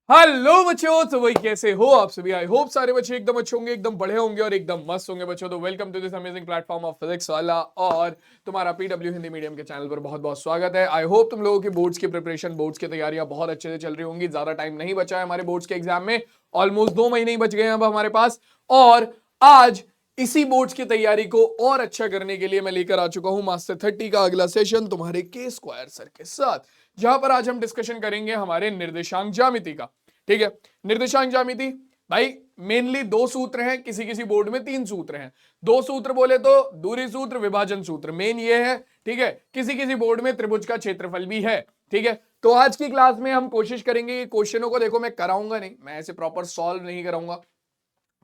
Hello बच्चों, तो वही कैसे हो आप सभी। आई होप सारे बच्चे एकदम अच्छे होंगे, एकदम बढ़े होंगे और एकदम मस्त होंगे बच्चों। तो welcome to this amazing platform of physics वाला और तुम्हारा पीडब्ल्यू हिंदी मीडियम के चैनल पर बहुत बहुत स्वागत है। आई होप तुम लोगों की बोर्ड्स की प्रिपरेशन, बोर्ड्स की तैयारियां बहुत अच्छे से चल रही होंगी। ज्यादा टाइम नहीं बचा है हमारे बोर्ड्स के एग्जाम में, ऑलमोस्ट 2 महीने ही बच गए हैं अब हमारे पास। और आज इसी बोर्ड्स की तैयारी को और अच्छा करने के लिए मैं लेकर आ चुका हूं मास्टर 30 का अगला सेशन तुम्हारे के स्क्वायर सर के साथ, जहां पर आज हम डिस्कशन करेंगे हमारे निर्देशांक ज्यामिति का। ठीक है, निर्देशांक ज्यामिति भाई मेनली 2 सूत्र हैं, किसी किसी बोर्ड में 3 सूत्र हैं। 2 सूत्र बोले तो दूरी सूत्र, विभाजन सूत्र, मेन ये है। ठीक है, किसी किसी बोर्ड में त्रिभुज का क्षेत्रफल भी है। ठीक है, तो आज की क्लास में हम कोशिश करेंगे क्वेश्चनों को, देखो मैं कराऊंगा नहीं, मैं ऐसे प्रॉपर सॉल्व नहीं कराऊंगा।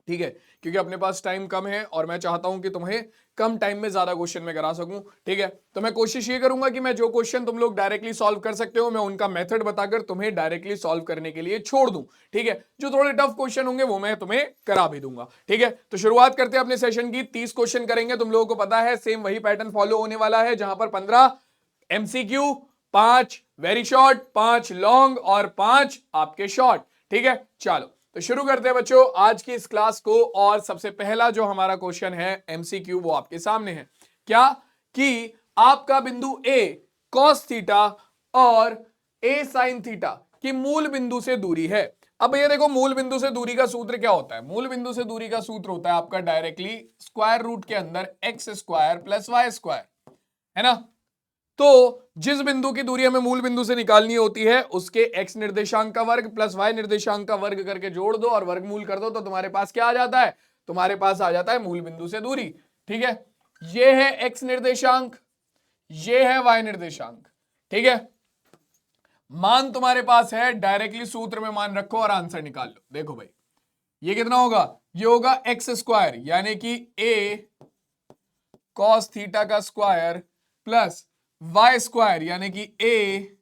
ठीक है, क्योंकि अपने पास टाइम कम है और मैं चाहता हूं कि तुम्हें कम टाइम में ज्यादा क्वेश्चन में करा सकूं। ठीक है, तो मैं कोशिश ये करूंगा कि मैं जो क्वेश्चन तुम लोग डायरेक्टली सॉल्व कर सकते हो, मैं उनका मेथड बताकर तुम्हें डायरेक्टली सॉल्व करने के लिए छोड़ दूं। ठीक है, जो थोड़े टफ क्वेश्चन होंगे वो मैं तुम्हें करा भी दूंगा। ठीक है, तो शुरुआत करते हैं अपने सेशन की। 30 क्वेश्चन करेंगे, तुम लोगों को पता है सेम वही पैटर्न फॉलो होने वाला है, जहां पर 15 एमसीक्यू, 5 वेरी शॉर्ट, 5 लॉन्ग और 5 आपके शॉर्ट। ठीक है, चलो तो शुरू करते हैं बच्चों आज की इस क्लास को। और सबसे पहला जो हमारा क्वेश्चन है एमसीक्यू, वो आपके सामने है। क्या कि आपका बिंदु ए कॉस थीटा और ए साइन थीटा की मूल बिंदु से दूरी है। अब ये देखो, मूल बिंदु से दूरी का सूत्र क्या होता है? मूल बिंदु से दूरी का सूत्र होता है आपका डायरेक्टली स्क्वायर रूट के अंदर x square plus y square, है ना। तो जिस बिंदु की दूरी हमें मूल बिंदु से निकालनी होती है, उसके एक्स निर्देशांक का वर्ग प्लस वाई निर्देशांक का वर्ग करके जोड़ दो और वर्गमूल कर दो, तो तुम्हारे पास क्या आ जाता है? तुम्हारे पास आ जाता है मूल बिंदु से दूरी। ठीक है, ये है एक्स निर्देशांक, ये है वाई निर्देशांक। ठीक है, मान तुम्हारे पास है, डायरेक्टली सूत्र में मान रखो और आंसर निकाल लो। देखो भाई, ये कितना होगा? ये होगा एक्स स्क्वायर यानी कि ए कॉस थीटा का स्क्वायर प्लस वाई स्क्वायर यानी कि ए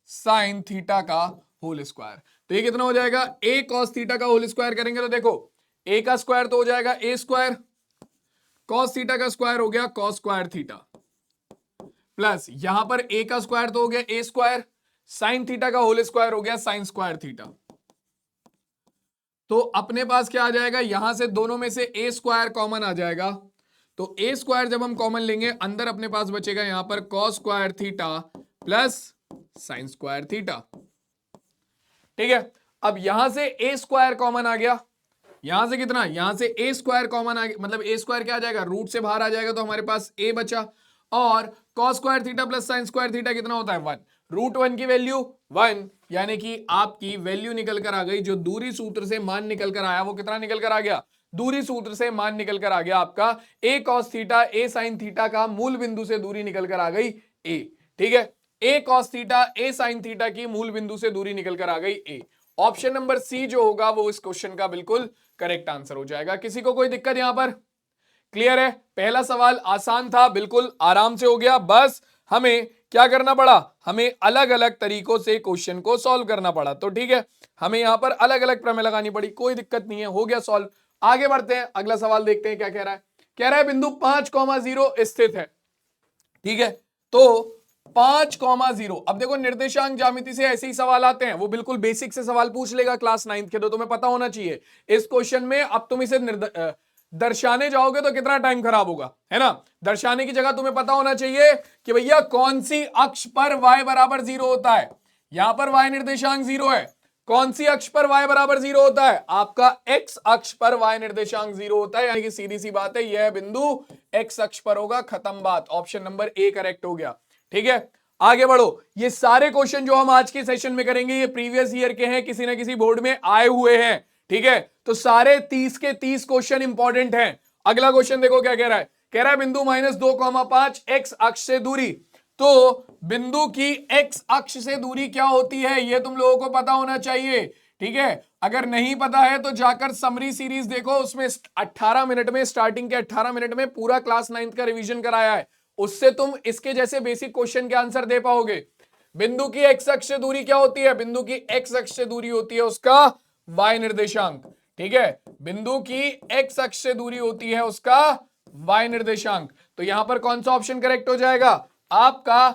साइन थीटा का होल स्क्वायर। तो ये कितना हो जाएगा? ए कॉस थीटा का होल स्क्वायर करेंगे तो देखो, ए का स्क्वायर तो हो जाएगा ए स्क्वायर, कॉस थीटा का स्क्वायर हो गया कॉस स्क्वायर थीटा, प्लस यहां पर ए का स्क्वायर तो हो गया ए स्क्वायर, साइन थीटा का होल स्क्वायर हो गया साइन स्क्वायर थीटा। तो अपने पास क्या आ जाएगा? यहां से दोनों में से ए स्क्वायर कॉमन आ जाएगा, तो ए स्क्वायर जब हम कॉमन लेंगे, अंदर अपने पास बचेगा यहां पर cos square theta plus sine square theta. ठीक है, अब यहां से ए स्क्वायर कॉमन आ गया, यहां से कितना? यहां से ए स्क्वायर कॉमन आ गया, मतलब ए स्क्वायर क्या आ जाएगा? रूट से बाहर आ जाएगा, तो हमारे पास ए बचा। और cos square theta plus sine square theta कितना होता है? 1। रूट 1 की वैल्यू 1, यानी कि आपकी वैल्यू निकल कर आ गई। जो दूरी सूत्र से मान निकल कर आया वो कितना निकल कर आ गया? दूरी सूत्र से मान निकल कर आ गया आपका ए कॉस थीटा ए साइन थीटा का मूल बिंदु से दूरी निकल कर आ गई ए। ठीक है, ए कॉस थीटा ए साइन थीटा की मूल बिंदु से दूरी निकल कर आ गई ए। ऑप्शन नंबर सी जो होगा वो इस क्वेश्चन का बिल्कुल करेक्ट आंसर हो जाएगा। किसी को कोई दिक्कत यहां पर? क्लियर है? पहला सवाल आसान था, बिल्कुल आराम से हो गया। बस हमें क्या करना पड़ा? हमें अलग अलग तरीकों से क्वेश्चन को सॉल्व करना पड़ा। तो ठीक है, हमें यहां पर अलग अलग प्रमेय लगानी पड़ी, कोई दिक्कत नहीं है, हो गया सॉल्व। आगे बढ़ते हैं, अगला सवाल देखते हैं क्या कह रहा है। कह रहा है बिंदु 5,0 स्थित है। ठीक है, तो 5,0। अब देखो, निर्देशांक ज्यामिति से ऐसे ही सवाल आते हैं, वो बिल्कुल बेसिक से सवाल पूछ लेगा क्लास 9th के, तो तुम्हें पता होना चाहिए इस क्वेश्चन में। अब तुम इसे दर्शाने जाओगे तो कितना टाइम खराब होगा, है ना। दर्शाने की जगह तुम्हें पता होना चाहिए कि भैया कौन सी अक्ष पर y बराबर 0 होता है। यहां पर y निर्देशांक 0 है, कौन सी अक्ष पर y बराबर 0 होता है? आपका x अक्ष पर y निर्देशांक 0 होता है, यानी कि सीधी सी बात है, यह बिंदु x अक्ष पर होगा, खत्म बात। ऑप्शन नंबर ए करेक्ट हो गया। ठीक है, आगे बढ़ो। ये सारे क्वेश्चन जो हम आज के सेशन में करेंगे ये प्रीवियस ईयर के हैं, किसी ना किसी बोर्ड में आए हुए हैं। ठीक है, तो सारे 30 के 30 क्वेश्चन इंपॉर्टेंट हैं। अगला क्वेश्चन देखो क्या कह रहा है। कह रहा है बिंदु -2,5 एक्स अक्ष से दूरी। तो बिंदु की एक्स अक्ष से दूरी क्या होती है, यह तुम लोगों को पता होना चाहिए। ठीक है, अगर नहीं पता है तो जाकर समरी सीरीज देखो, उसमें 18 मिनट में, स्टार्टिंग के 18 मिनट में पूरा क्लास 9th का रिवीजन कराया है। उससे तुम इसके जैसे बेसिक क्वेश्चन के आंसर दे पाओगे। बिंदु की एक्स अक्ष से दूरी क्या होती है? बिंदु की एक्स अक्ष से दूरी होती है उसका y निर्देशांक। ठीक है, बिंदु की एक्स अक्ष से दूरी होती है उसका y निर्देशांक। तो यहां पर कौन सा ऑप्शन करेक्ट हो जाएगा? आपका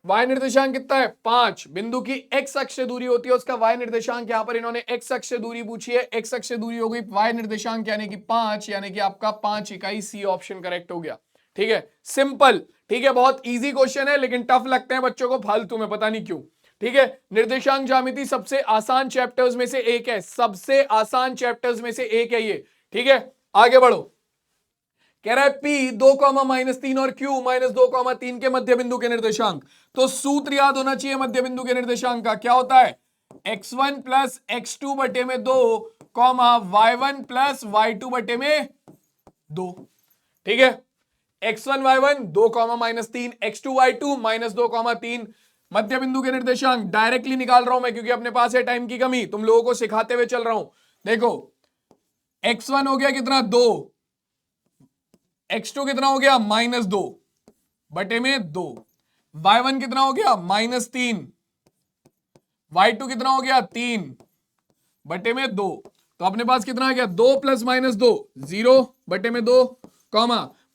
y निर्देशांक कितना है 5। बिंदु की x अक्ष से दूरी होती है, उसका y निर्देशांक यहां पर इन्होंने x अक्ष से दूरी पूछी है, x अक्ष से दूरी हो गई, y निर्देशांक यानी कि 5, यानी कि आपका 5 इकाई, सी ऑप्शन करेक्ट हो गया। ठीक है, सिंपल। ठीक है, बहुत इजी क्वेश्चन है लेकिन टफ लगते हैं बच्चों को फालतू में, पता नहीं क्यों। ठीक है, निर्देशांक ज्यामिति सबसे आसान चैप्टर्स में से एक है, सबसे आसान चैप्टर्स में से एक है ये। ठीक है, आगे बढ़ो। कह रहा है P 2, -3 और Q -2, 3 के मध्य बिंदु के निर्देशांक। तो सूत्र याद होना चाहिए मध्य बिंदु के निर्देशांक का, क्या होता है x1 प्लस x2 बटे में 2, y1 प्लस y2 बटे में 2। ठीक है, x1 y1 2, -3, x2 y2 -2, 3 मध्य बिंदु के निर्देशांक डायरेक्टली निकाल रहा हूं मैं क्योंकि अपने पास है टाइम की कमी, तुम लोगों को सिखाते हुए चल रहा हूं। देखो x1 हो गया कितना 2, x2 कितना हो गया -2 बटे में 2, y1 कितना हो गया -3, y2 कितना हो गया 3 बटे में 2। तो अपने पास कितना आ गया 2 + -2 0 बटे में 2,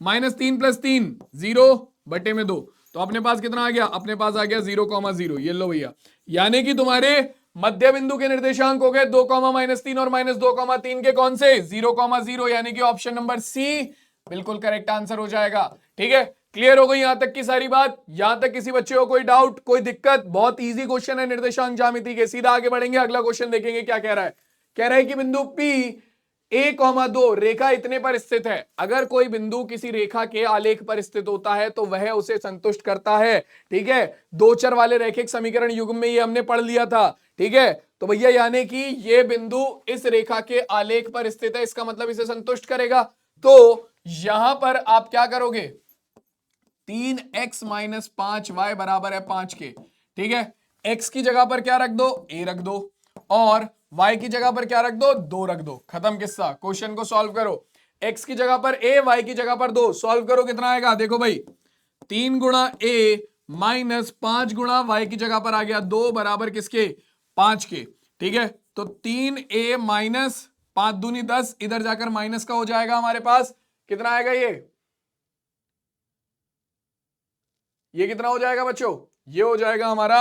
-3 + 3 0 बटे में 2। तो अपने पास कितना आ गया, अपने पास आ गया 0, 0। ये लो भैया, यानी कि तुम्हारे मध्य बिंदु के निर्देशांक हो गए 2, -3 और -2, 3 के कौन से 0, 0, यानी कि ऑप्शन नंबर सी बिल्कुल करेक्ट आंसर हो जाएगा। ठीक है, क्लियर हो गई यहां तक की सारी बात? यहां तक किसी बच्चे को कोई डाउट, कोई दिक्कत? बहुत इजी क्वेश्चन है निर्देशांक ज्यामिति के। सीधा आगे बढ़ेंगे, अगला क्वेश्चन देखेंगे क्या कह रहा है। कह रहा है कि बिंदु P a,2 रेखा इतने पर स्थित है। अगर कोई बिंदु किसी रेखा के आलेख पर स्थित होता है तो वह उसे संतुष्ट करता है। ठीक है, दो चर वाले रैखिक समीकरण युग्म में ये हमने पढ़ लिया था। ठीक है, तो भैया यानी कि ये बिंदु इस रेखा के आलेख पर स्थित है, इसका मतलब इसे संतुष्ट करेगा। तो यहां पर आप क्या करोगे, 3x - 5y बराबर है 5 के। ठीक है, x की जगह पर क्या रख दो, a रख दो, और y की जगह पर क्या रख दो, 2 रख दो। खत्म किस्सा, क्वेश्चन को सॉल्व करो। x की जगह पर a, y की जगह पर 2, सॉल्व करो कितना आएगा। देखो भाई 3 गुणा a माइनस 5 गुणा y की जगह पर आ गया 2 बराबर किसके, 5 के। ठीक है, तो 3a माइनस 5 दूनी 10, इधर जाकर माइनस का हो जाएगा हमारे पास, कितना आएगा ये कितना हो जाएगा बच्चों, ये हो जाएगा हमारा,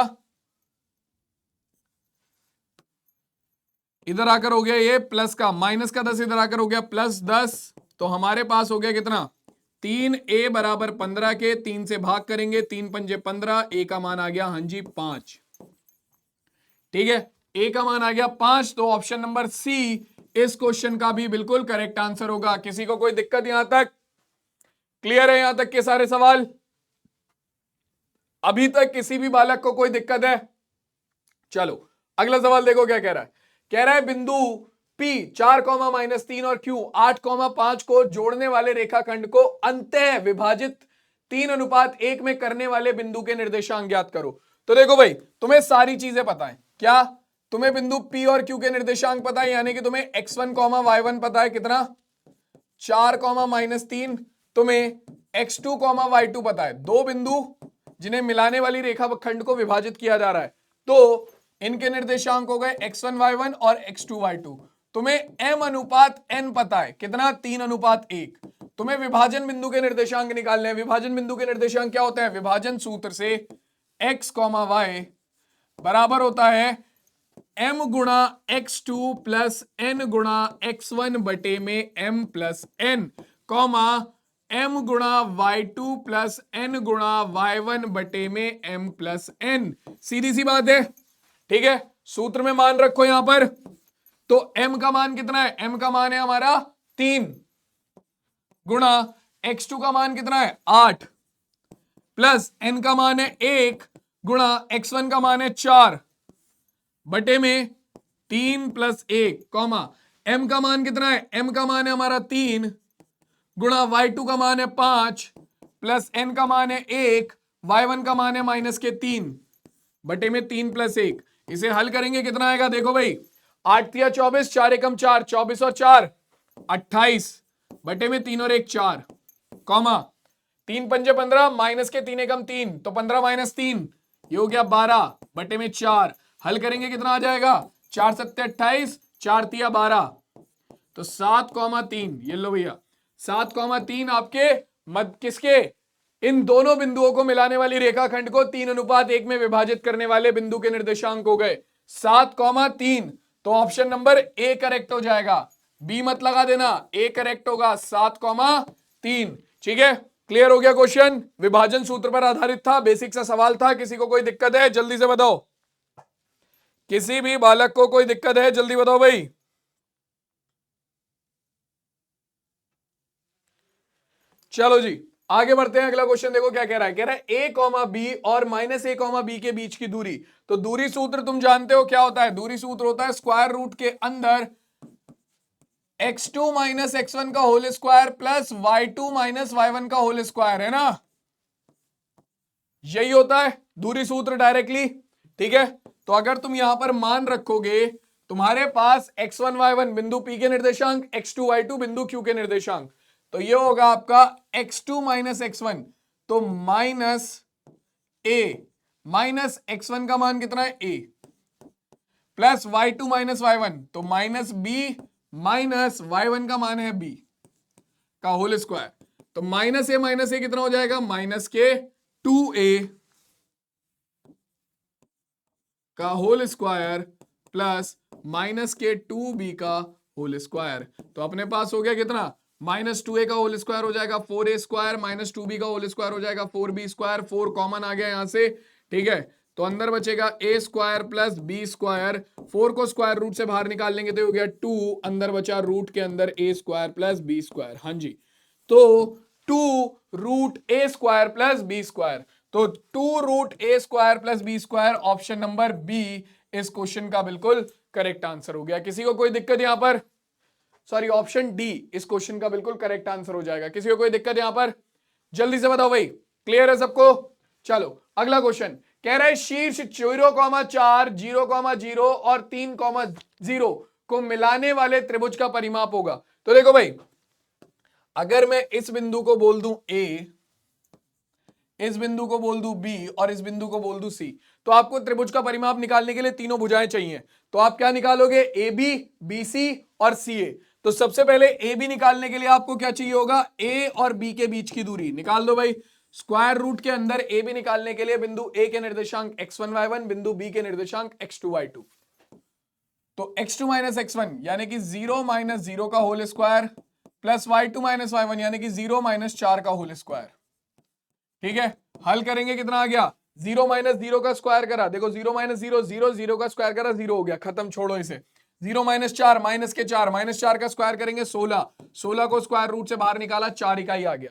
इधर आकर हो गया ये प्लस का, माइनस का 10 इधर आकर हो गया +10। तो हमारे पास हो गया कितना, 3a बराबर 15 के, 3 से भाग करेंगे, 3 पंजे 15, a का मान आ गया हाँ जी 5। ठीक है, a का मान आ गया 5। तो ऑप्शन नंबर सी इस क्वेश्चन का भी बिल्कुल करेक्ट आंसर होगा। किसी को कोई दिक्कत यहां तक? क्लियर है यहां तक के सारे सवाल? अभी तक किसी भी बालक को कोई दिक्कत है? चलो अगला सवाल देखो क्या कह रहा है। कह रहा है बिंदु P 4, -3 और Q 8, 5 को जोड़ने वाले रेखाखंड को अंतः विभाजित 3:1 में करने वाले बिंदु के निर्देशांक ज्ञात करो। तो देखो भाई, तुम्हें सारी चीजें पता है क्या, तुम्हें बिंदु P और Q के निर्देशांक पता है, यानी कि तुम्हें x1, y1 पता है कितना 4, -3, तुम्हें x2, y2 पता है। दो बिंदु जिन्हें मिलाने वाली रेखा खंड को विभाजित किया जा रहा है, तो इनके निर्देशांक हो गए x1, y1 और x2, y2। तुम्हें m/n पता है कितना, 3:1। तुम्हें विभाजन बिंदु के निर्देशांक निकालने हैं। विभाजन बिंदु के निर्देशांक क्या होते हैं, विभाजन सूत्र से x, y बराबर होता है m गुणा x2 प्लस n गुणा x1 बटे में m प्लस n, m गुणा y2 प्लस n गुणा y1 बटे में m प्लस n। सीधी सी बात है। ठीक है, सूत्र में मान रखो यहां पर। तो m का मान कितना है, m का मान है हमारा 3 गुणा x2 का मान कितना है 8 प्लस n का मान है 1 गुणा x1 का मान है 4 बटे में 3 + 1, m का मान कितना है, m का मान है हमारा 3 गुणा y2 का मान है 5 प्लस n का मान है 1, y1 का मान है -3 बटे में 3 + 1। इसे हल करेंगे कितना आएगा, देखो भाई 8 × 24, 4 × 4 24 और 4 28 बटे में 3 और 1 4, 3 पंजे 15, माइनस के 3 एकम 3, तो 15 - 3 ये हो गया 12 बटे में 4। हल करेंगे कितना आ जाएगा, 4 × 7 = 28, 4 × 3 = 12, तो 7, 3। ये लो भैया 7, 3 आपके किसके इन दोनों बिंदुओं को मिलाने वाली रेखाखंड को 3:1 में विभाजित करने वाले बिंदु के निर्देशांक हो गए 7,3। तो ऑप्शन नंबर ए करेक्ट हो जाएगा, बी मत लगा देना, ए करेक्ट होगा 7,3। ठीक है, क्लियर हो गया क्वेश्चन। विभाजन सूत्र पर आधारित था, बेसिक सा सवाल था। किसी को कोई दिक्कत है जल्दी से बताओ, किसी भी बालक को कोई दिक्कत है जल्दी बताओ भाई। चलो जी आगे बढ़ते हैं। अगला क्वेश्चन देखो क्या कह रहा है। कह रहा है ए कॉमा बी और -a, b के बीच की दूरी। तो दूरी सूत्र तुम जानते हो क्या होता है। दूरी सूत्र होता है स्क्वायर रूट के अंदर x2 - x1 का whole square plus y2 - y1 का होल स्क्वायर, है ना। यही होता है दूरी सूत्र डायरेक्टली। ठीक है, तो अगर तुम यहां पर मान रखोगे, तुम्हारे पास x1 y1 बिंदु P के निर्देशांक, x2 y2 बिंदु Q के निर्देशांक, तो ये होगा आपका x2 - x1, तो -a -x1 का मान कितना है a, प्लस y2 - y1, तो -b -y1 का मान है b का होल स्क्वायर। तो -a कितना हो जाएगा, -2a का होल स्क्वायर प्लस -2b का होल स्क्वायर। तो अपने पास हो गया कितना, -2a का होल स्क्वायर हो जाएगा 4a स्क्वायर, -2b का होल स्क्वायर हो जाएगा 4b स्क्वायर, 4 कॉमन आ गया यहां से। ठीक है, तो अंदर बचेगा a square plus b square, 4 को स्क्वायर रूट से बाहर निकाल लेंगे तो हो गया 2, अंदर बचा रूट के अंदर a square plus b square. हाँ जी, तो 2√a square plus b square, तो 2√a square plus b square, option number B इस क्वेश्चन का बिल्कुल करेक्ट आंसर हो गया। किसी को कोई दिक्कत यहां पर, सॉरी ऑप्शन डी इस क्वेश्चन का बिल्कुल करेक्ट आंसर हो जाएगा। किसी को कोई दिक्कत यहां पर जल्दी से बताओ भाई, क्लियर है सबको। चलो अगला क्वेश्चन कह रहा है शीर्ष 0,4 0,0 और 3,0 को मिलाने वाले त्रिभुज का परिमाप होगा। तो देखो भाई, अगर मैं इस बिंदु को बोल दूं A, इस बिंदु को बोल दूं B और इस बिंदु को बोल दूं C, तो आपको त्रिभुज का परिमाप निकालने के लिए तीनों भुजाएं चाहिए। तो आप क्या निकालोगे, AB, BC और CA। तो सबसे पहले AB निकालने के लिए आपको क्या चाहिए होगा, A और B के बीच की दूरी निकाल दो भाई। स्क्वायर रूट के अंदर AB निकालने के लिए बिंदु A के निर्देशांक x1 y1, बिंदु B के निर्देशांक x2 y2। तो x2 - x1 यानी कि 0 - 0 का whole square plus y2 - y1 यानी कि 0 - 4 का होल स्क्वायर। ठीक है, हल करेंगे कितना आ गया, 0 - 0 का स्क्वायर करा, देखो 0 - 0 0 0 का स्क्वायर करा 0 हो गया, खत्म, छोड़ो इसे। 0 - 4 -4 का स्क्वायर करेंगे 16 को स्क्वायर रूट से बाहर निकाला 4 इकाई आ गया।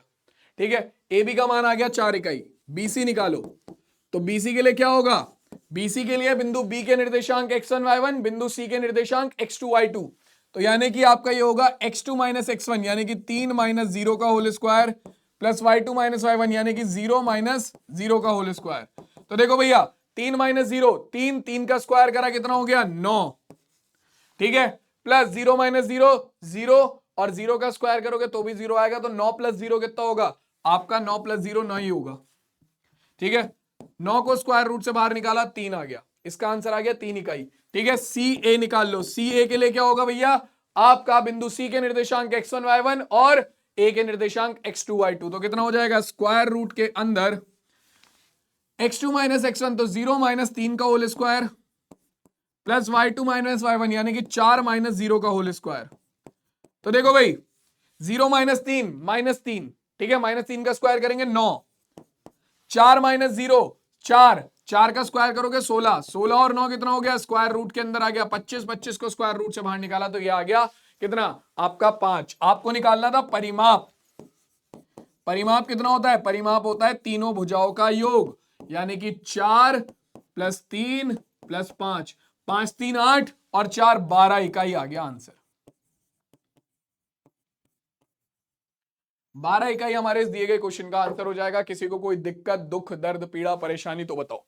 ठीक है, ए बी का मान आ गया 4 इकाई। बीसी निकालो, तो बीसी के लिए क्या होगा, बीसी के लिए बिंदु बी के निर्देशांक x1 y1, बिंदु सी के निर्देशांक x2 y2। तो यानी कि आपका ये होगा x2 - x1 यानी कि 3 - 0 का whole square plus y2 - y1 यानी कि 0 - 0 का होल स्क्वायर। तो देखो भैया 3 - 0, 3 का स्क्वायर करा कितना हो गया 9। ठीक है, प्लस 0 - 0 0 और 0 का स्क्वायर करोगे तो भी 0 आएगा, तो 9 + 0 कितना होगा आपका, 9 + 0 9 ही होगा। ठीक है, 9 को स्क्वायर रूट से बाहर निकाला 3 आ गया, इसका आंसर आ गया 3 इकाई। ठीक है, सी ए निकाल लो, सी ए के लिए क्या होगा भैया, आपका बिंदु सी के निर्देशांक x1 y1 और ए के निर्देशांक x2 y2। तो कितना हो जाएगा, स्क्वायर रूट के अंदर x2 - x1 तो 0 - 3 का whole square plus y2 - y1 यानी कि 4 - 0 का होल स्क्वायर। तो देखो भाई 0 - 3 -3, ठीक है, -3 का स्क्वायर करेंगे 9, 4 - 0 4 का स्क्वायर करोगे 16 और 9 कितना हो गया, स्क्वायर रूट के अंदर आ गया 25 को स्क्वायर रूट से बाहर निकाला तो ये आ गया कितना आपका 5। आपको निकालना था परिमाप, परिमाप कितना होता है, परिमाप होता है तीनों भुजाओं का योग, यानी कि 4 + 3 + 5, 5 3 8 और 4 12 इकाई आ गया आंसर। 12 इकाई हमारे इस दिए गए क्वेश्चन का आंसर हो जाएगा। किसी को कोई दिक्कत, दुख, दर्द, पीड़ा, परेशानी तो बताओ।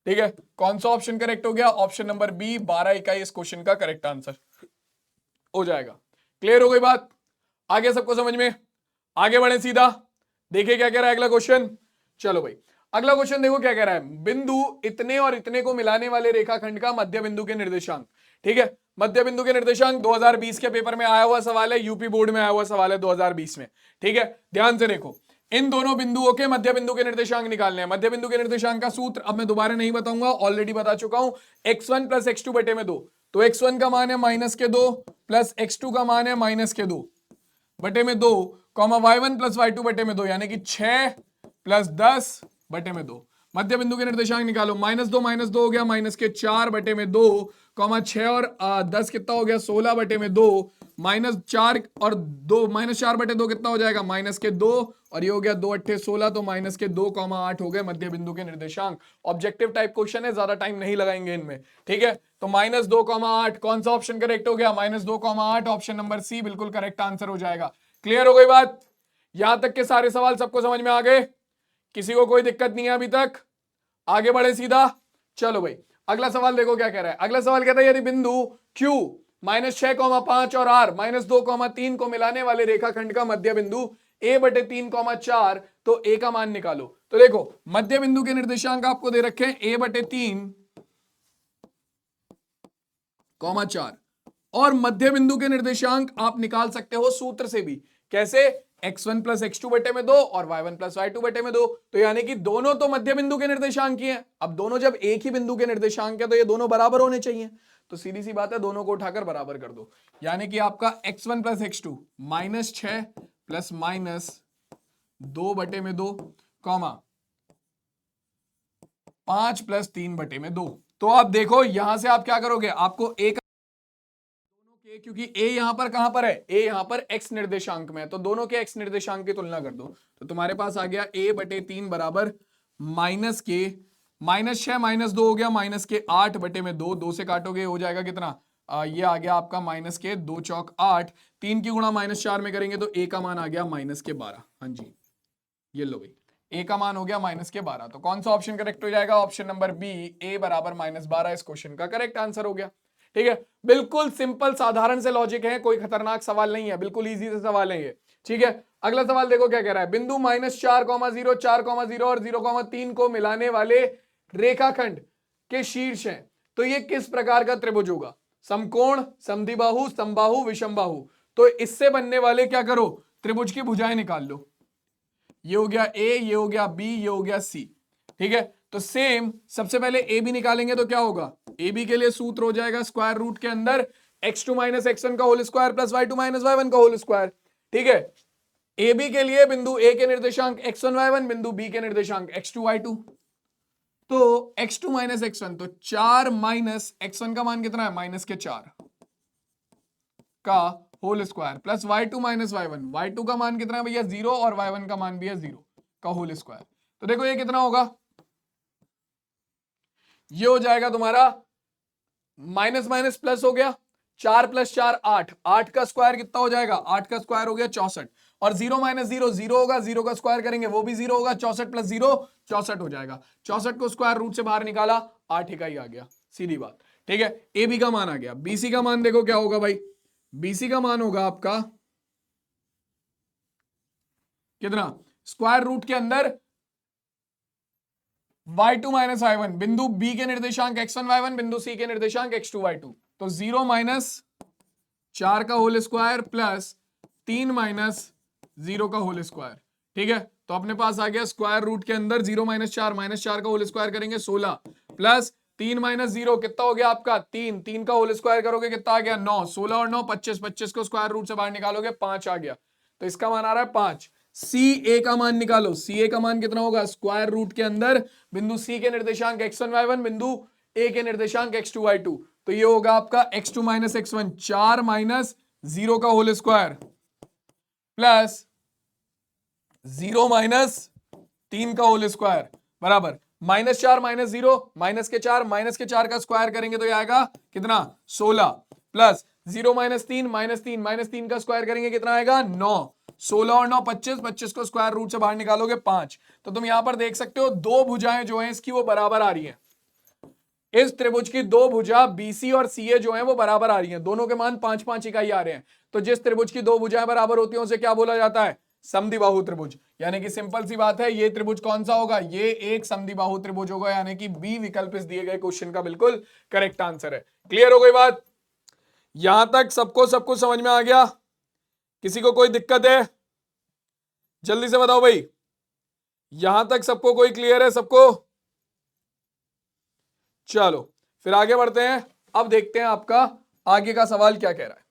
ठीक है, कौन सा ऑप्शन करेक्ट हो गया, ऑप्शन नंबर बी, 12 इकाई इस क्वेश्चन का करेक्ट आंसर हो जाएगा। क्लियर हो गई बात, आगे सबको समझ में, आगे बढ़े सीधा, देखिए क्या कह रहा है अगला क्वेश्चन। चलो भाई अगला क्वेश्चन देखो क्या कह रहा है, बिंदु इतने और इतने को मिलाने वाले रेखाखंड का मध्य बिंदु के निर्देशांक। ठीक है, मध्य बिंदु के निर्देशांक 2020 के पेपर में आया हुआ सवाल है, यूपी बोर्ड में आया हुआ सवाल है 2020 में। ठीक है, ध्यान से देखो, इन दोनों बिंदुओं के मध्य बिंदु के निर्देशांक निकालने हैं। मध्य बिंदु के निर्देशांक का सूत्र अब मैं दोबारा नहीं बताऊंगा, ऑलरेडी बता चुका हूं, x1 प्लस x2 बटे में 2। तो x1 का मान है -2 प्लस x2 का मान है -2 बटे में 2 कॉमा y1 प्लस y2 बटे में 2 यानी कि 6 प्लस 10 बटे में 2। मध्य बिंदु के निर्देशांक निकालो, -2 हो गया -4 बटे में 2 कॉमा 6 और 10 कितना हो गया 16 बटे में 2 -4 और 2 -4 बटे 2 कितना हो जाएगा -2 और ये हो गया 2 अट्ठे 16 तो -2 8 हो गए मध्य बिंदु के निर्देशांक। ऑब्जेक्टिव टाइप क्वेश्चन है, ज्यादा टाइम नहीं लगाएंगे इनमें, ठीक है। तो -2 8 कौन सा ऑप्शन करेक्ट हो गया, -2 8 ऑप्शन नंबर सी बिल्कुल करेक्ट आंसर हो जाएगा। क्लियर हो गई बात, यहां तक के सारे सवाल सबको समझ में आ गए, किसी को कोई दिक्कत नहीं है अभी तक, आगे बढ़े सीधा। चलो भाई अगला सवाल देखो क्या कह रहा है। अगला सवाल कहता है यदि बिंदु Q -6,5 और R -2,3 को मिलाने वाले रेखाखंड का मध्य बिंदु a/3,4 तो a का मान निकालो। तो देखो मध्य बिंदु के निर्देशांक आपको दे रखे हैं a/3,4 और मध्य बिंदु के निर्देशांक आप निकाल सकते हो सूत्र से भी। कैसे, x1 प्लस x2 बटे में 2 और y1 प्लस y2 बटे में 2। तो यानी कि दोनों तो मध्य बिंदु के निर्देशांक ही हैं। अब दोनों जब एक ही बिंदु के निर्देशांक है तो ये दोनों बराबर होने चाहिए, तो सीधी सी बात है दोनों को उठाकर बराबर कर दो। यानी कि आपका x1 प्लस x2 -6 प्लस -2 बटे में 2 कॉमा 5 प्लस 3 बटे में 2। तो आप देखो यहां से आप क्या करोगे, आपको एक क्योंकि a यहां पर कहां पर है, a यहां पर x निर्देशांक में है, तो दोनों के x निर्देशांक की तुलना कर दो। तो तुम्हारे पास आ गया a/3 बराबर -6 -2 हो गया -8 बटे में 2, 2 से काटोगे हो जाएगा कितना, ये आ गया आपका -2 चौक 8, 3 की गुणा -4 में करेंगे तो a का मान आ गया -12। हाँ जी ये लो भाई, a का मान हो गया -12। तो कौन सा ऑप्शन करेक्ट हो जाएगा, ऑप्शन नंबर बी, a बराबर -12 इस क्वेश्चन का करेक्ट आंसर हो गया। ठीक है, बिल्कुल सिंपल साधारण से लॉजिक है, कोई खतरनाक सवाल नहीं है, बिल्कुल इजी से सवाल है ये। ठीक है, अगला सवाल देखो क्या कह रहा है। बिंदु -4,0 4,0 और 0,3 को मिलाने वाले रेखाखंड के शीर्ष हैं, तो ये किस प्रकार का त्रिभुज होगा, समकोण, समद्विबाहु, समबाहु, विषमबाहु। तो इससे बनने वाले क्या करो, त्रिभुज की भुजाएं निकाल लो। ये हो गया ए, ये हो गया बी, ये हो गया सी। ठीक है, तो सेम सबसे पहले ए बी निकालेंगे तो क्या होगा, ए बी के लिए सूत्र हो जाएगा स्क्वायर रूट के अंदर x2 - x1 का whole square plus y2 - y1 का होल स्क्वायर। ठीक है, ए बी के लिए बिंदु ए के निर्देशांक x1 y1, बिंदु बी के निर्देशांक x2 y2। तो x2 - x1 तो 4 माइनस x1 का मान कितना है -4 का whole square plus y2 - y1, y2 का मान कितना है भैया 0 और y1 का मान भी है 0 का होल स्क्वायर। तो देखो ये कितना होगा, ये हो जाएगा तुम्हारा माइनस माइनस प्लस हो गया, 4 + 4 8, 8 का स्क्वायर कितना हो जाएगा, 8 का स्क्वायर हो गया 64 और 0 - 0 0 होगा, 0 का स्क्वायर करेंगे वो भी 0 होगा, 64 + 0 64 हो जाएगा। 64 को स्क्वायर रूट से बाहर निकाला 8 इकाई आ गया, सीधी बात। ठीक है, ए बी का मान आ गया। बीसी का मान देखो क्या होगा भाई, बीसी का मान होगा आपका कितना, स्क्वायर रूट के अंदर y2 - y1, बिंदु B के निर्देशांक x1 y1, बिंदु C के निर्देशांक x2 y2। तो 0 - 4 का होल स्क्वायर प्लस 3 - 0 का होल स्क्वायर। ठीक है, तो अपने पास आ गया स्क्वायर रूट के अंदर 0 - 4 का होल स्क्वायर करेंगे 16 प्लस 3 - 0 कितना हो गया आपका 3, 3 का होल स्क्वायर करोगे कितना आ गया 9, 16 और 9 25, 25 को स्क्वायर रूट से बाहर निकालोगे 5 आ गया, तो इसका मान आ रहा है 5। सी ए का मान निकालो, सी ए का मान कितना होगा, स्क्वायर रूट के अंदर बिंदु सी के निर्देशांक x1 y1, बिंदु ए के निर्देशांक x2 y2। तो ये होगा आपका x2 - x1 4 - 0 का होल स्क्वायर प्लस 0 - 3 का होल स्क्वायर बराबर -4 - 0 -4 का स्क्वायर करेंगे तो ये आएगा कितना 16 प्लस 0 - 3 का स्क्वायर करेंगे कितना आएगा 9, 16 और 9 25, 25 को स्क्वायर रूट से बाहर निकालोगे 5। तो तुम यहां पर देख सकते हो दो भुजाएं जो हैं इसकी वो बराबर आ रही हैं, इस त्रिभुज की दो भुजा BC और CA जो हैं वो बराबर आ रही हैं, दोनों के मान 5-5 इकाई आ रहे हैं। तो जिस त्रिभुज की दो भुजाएं बराबर होती हैं उसे क्या बोला जाता है, समद्विबाहु त्रिभुज। यानी कि सिंपल सी बात है, ये त्रिभुज कौन सा होगा, ये एक समद्विबाहु त्रिभुज होगा, यानी कि बी विकल्प इस दिए गए क्वेश्चन का बिल्कुल करेक्ट आंसर है। क्लियर हो गई बात, यहां तक सबको सब कुछ समझ में आ गया, किसी को कोई दिक्कत है जल्दी से बताओ भाई। यहां तक सबको कोई क्लियर है? सबको? चलो फिर आगे बढ़ते हैं। अब देखते हैं आपका आगे का सवाल क्या कह रहा है।